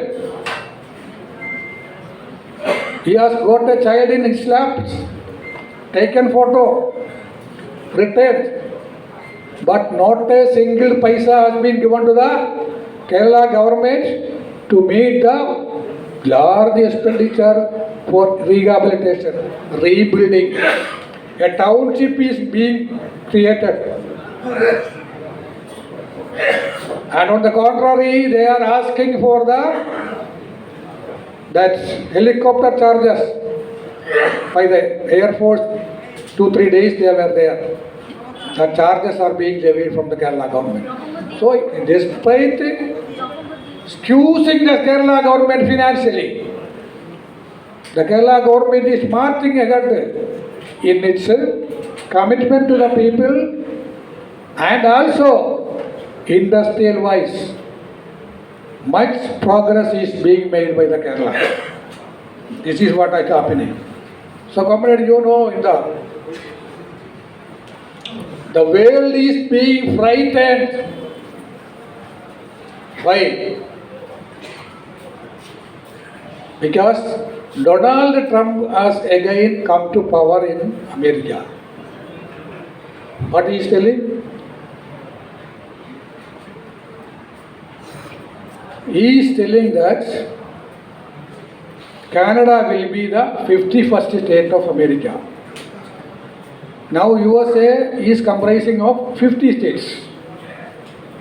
He has got a child in his lap, taken photo, returned. But not a single paisa has been given to the Kerala government to meet the large expenditure for rehabilitation, rebuilding. A township is being created. And on the contrary, they are asking for that helicopter charges by the Air Force. 2-3 days they were there. The charges are being levied from the Kerala government. So, despite excusing the Kerala government financially, the Kerala government is marching ahead in its commitment to the people and also industrial wise. Much progress is being made by the Kerala. This is what is happening. So, comrade, you know, in the The world is being frightened. Why? Because Donald Trump has again come to power in America. What he is telling? He is telling that Canada will be the 51st state of America. Now USA is comprising of 50 states.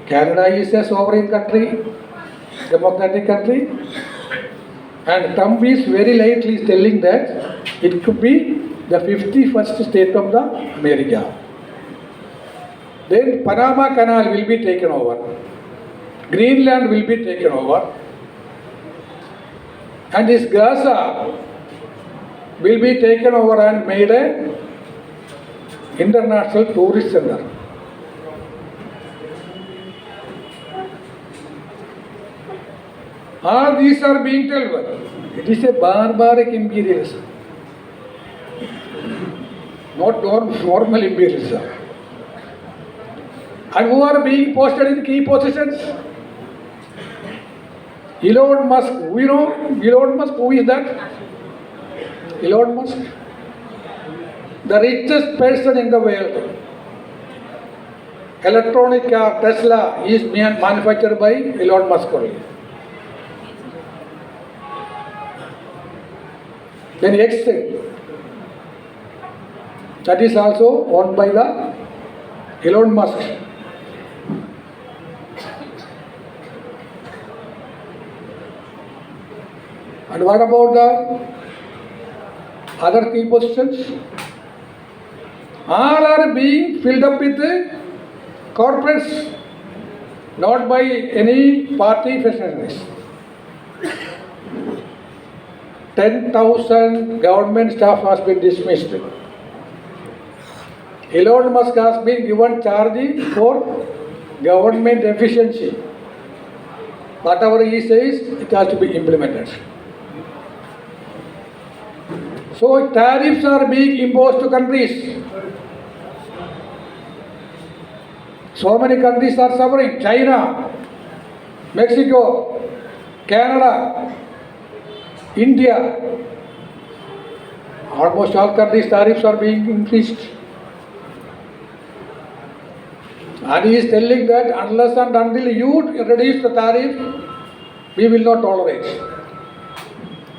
Canada is a sovereign country, democratic country, and Trump is very lightly telling that it could be the 51st state of the America. Then Panama Canal will be taken over. Greenland will be taken over. And this Gaza will be taken over and made a international tourist center. All these are being told. It is a barbaric imperialism, not normal imperialism. And who are being posted in key positions? Elon Musk. We know Elon Musk. Who is that? Elon Musk, the richest person in the world. Electronic car Tesla is manufactured by Elon Musk only. Then X, that is also owned by the Elon Musk. And what about the other key positions? All are being filled up with corporates, not by any party functionaries. 10,000 government staff has been dismissed. Elon Musk has been given charge for government efficiency. Whatever he says, it has to be implemented. So tariffs are being imposed to countries. So many countries are suffering. China, Mexico, Canada, India. Almost all countries' tariffs are being increased. And he is telling that unless and until you reduce the tariff, we will not tolerate.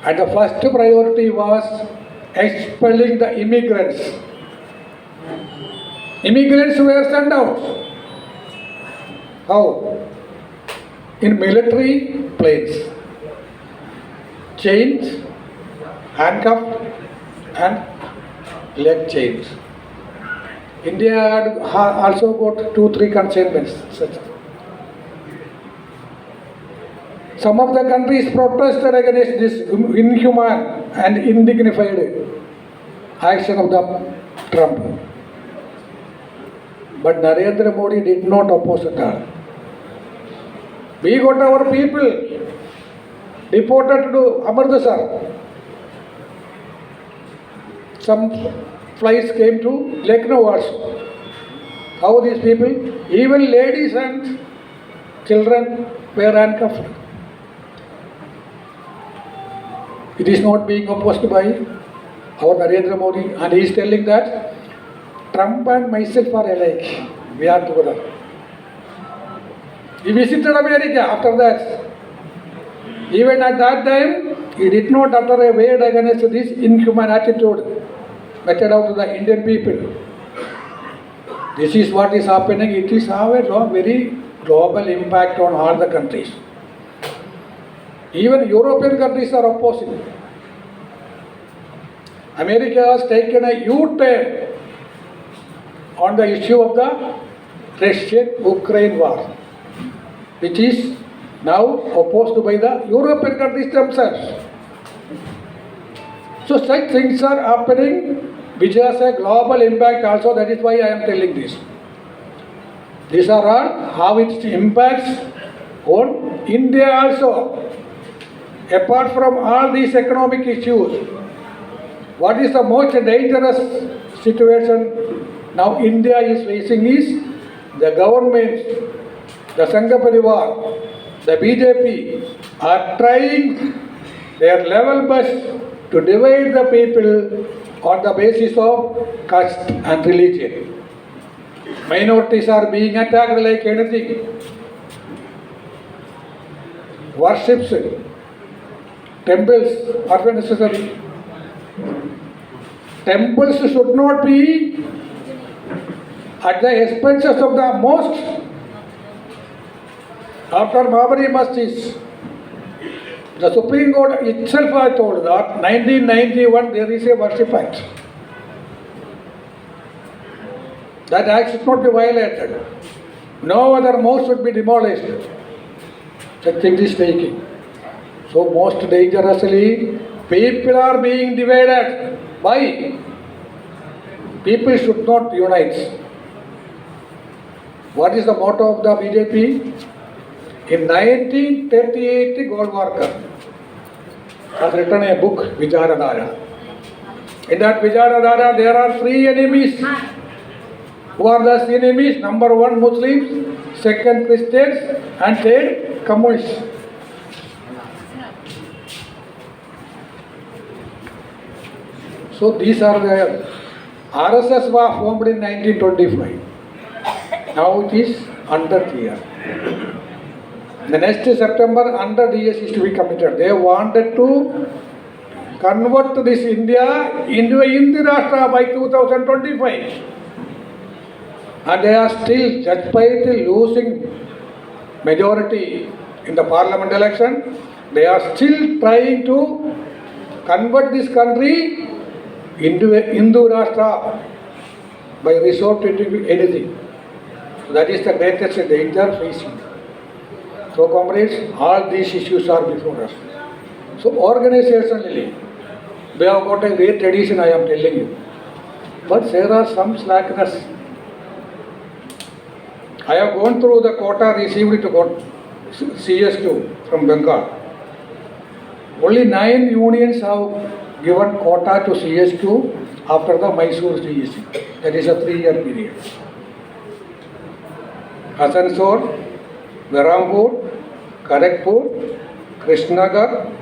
And the first priority was expelling the immigrants. Immigrants were sent out. How? In military planes. Chains, handcuffed, and leg chains. India had also got 2-3 consignments. Some of the countries protested against this inhuman and undignified action of the Trump. But Narendra Modi did not oppose at all. We got our people deported to Amritsar. Some flights came to Lucknow also. How these people, even ladies and children were handcuffed. It is not being opposed by our Narendra Modi, and he is telling that Trump and myself are alike. We are together. He visited America after that. Even at that time, he did not utter a word against this inhuman attitude meted out to the Indian people. This is what is happening. It is have a very global impact on all the countries. Even European countries are opposing. America has taken a U-turn on the issue of the Russian-Ukraine war, which is now opposed by the European countries themselves. So such things are happening which has a global impact also. That is why I am telling this. These are all how it impacts on India also. Apart from all these economic issues, what is the most dangerous situation now India is facing is the government, the Sangha Parivar, the BJP are trying their level best to divide the people on the basis of caste and religion. Minorities are being attacked like anything. Worships, temples are necessary. Temples should not be at the expenses of the mosques. After Babri Masjid, the Supreme Court itself has told that 1991 there is a worship act. That act should not be violated. No other mosque should be demolished. Such thing is taking. So most dangerously, people are being divided. Why? People should not unite. What is the motto of the BJP? In 1938, Goldwalker has written a book, Vicharadhara. In that Vicharadhara, there are three enemies. Who are the enemies? Number one, Muslims, second, Christians, and third, communists. So these are the RSS was formed in 1925. Now it is 100th year. The next September 100 years is to be committed. They wanted to convert this India into a Hindu Rashtra by 2025. And they are still, despite losing majority in the parliament election, they are still trying to convert this country into a Hindu Rashtra by resorting to anything. So that is the greatest danger facing. So comrades, all these issues are before us. So organizationally, we have got a great tradition, I am telling you. But there are some slackness. I have gone through the quota received to CS2 from Bengal. Only 9 unions have given quota to CS2 after the Mysore CSC. That is a 3-year period. Asansol, Berampur, Kharagpur, Krishnagar,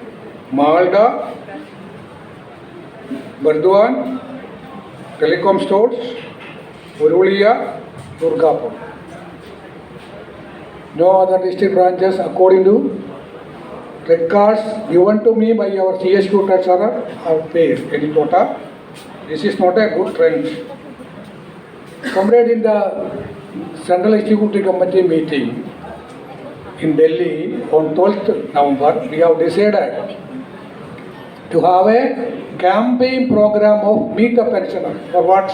Malda, Burdwan, Telecom Stores, Purulia, Durgapur. No other district branches according to records given to me by our CSQ treasurer have paid any quota. This is not a good trend. Comrade, in the Central Executive Committee meeting in Delhi on 12th November, we have decided to have a campaign program of Meet the Pensioner. For what?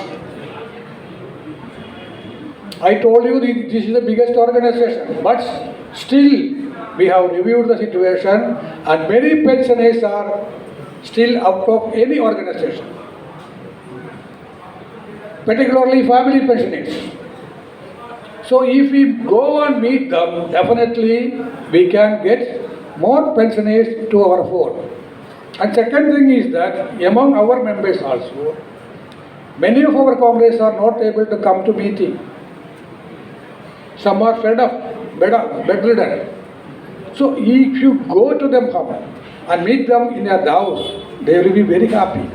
I told you this is the biggest organization, but still we have reviewed the situation and many pensioners are still out of any organization, particularly family pensioners. So if we go and meet them, definitely we can get more pensioners to our fold. And second thing is that among our members also, many of our comrades are not able to come to meeting. Some are fed up, bedridden. So if you go to them and meet them in their house, they will be very happy.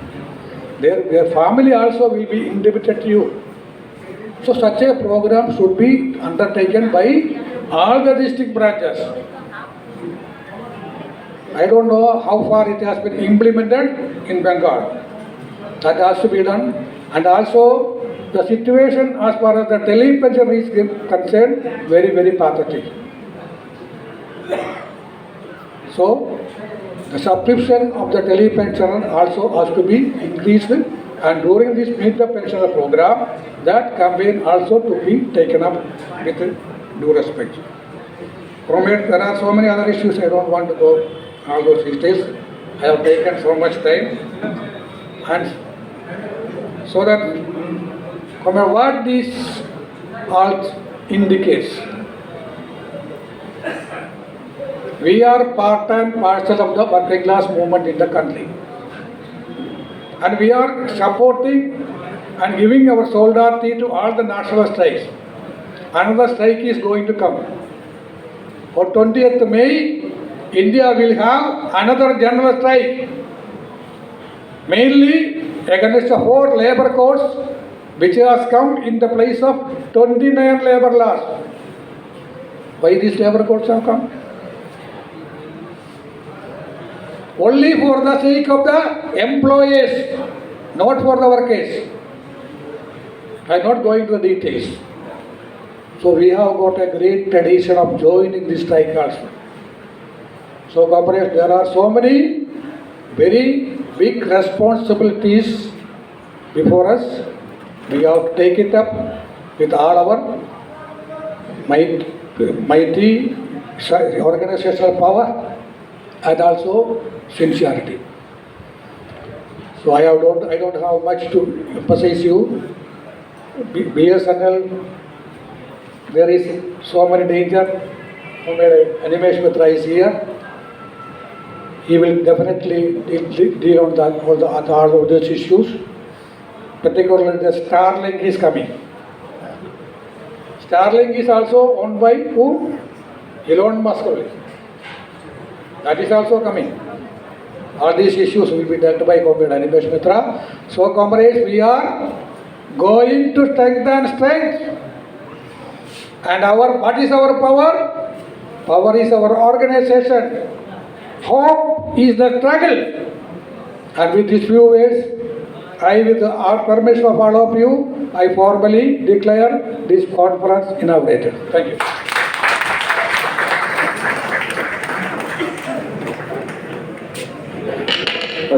Their family also will be indebted to you. So such a program should be undertaken by all the district branches. I don't know how far it has been implemented in Bengal. That has to be done. And also the situation as far as the tele-pension is concerned, very, very pathetic. So the subscription of the tele-pension also has to be increased, and during this Meet the Pensioner program, that campaign also to be taken up with due respect. From it, there are so many other issues, I don't want to go all those details. I have taken so much time. And so that, what this all indicates, we are part and parcel of the working class movement in the country. And we are supporting and giving our solidarity to all the national strikes. Another strike is going to come. For 20th May, India will have another general strike, mainly against the 4 labor codes which has come in the place of 29 labor laws. Why these labor codes have come? Only for the sake of the employees, not for the workers. I am not going to the details. So we have got a great tradition of joining this strike also. So comrades, there are so many very big responsibilities before us. We have to take it up with all our mighty organizational power and also sincerity. So I don't have much to emphasize you. BSNL, there is so many danger. Animesh Mitra is here. He will definitely deal on all of those issues. Particularly the Starlink is coming. Starlink is also owned by who? Elon Musk only. That is also coming. All these issues will be dealt by Comrade Animesh Mitra. So comrades, we are going to strength. And what is our power? Power is our organization. Hope is the struggle. And with these few words, with the permission of all of you, I formally declare this conference inaugurated. Thank you.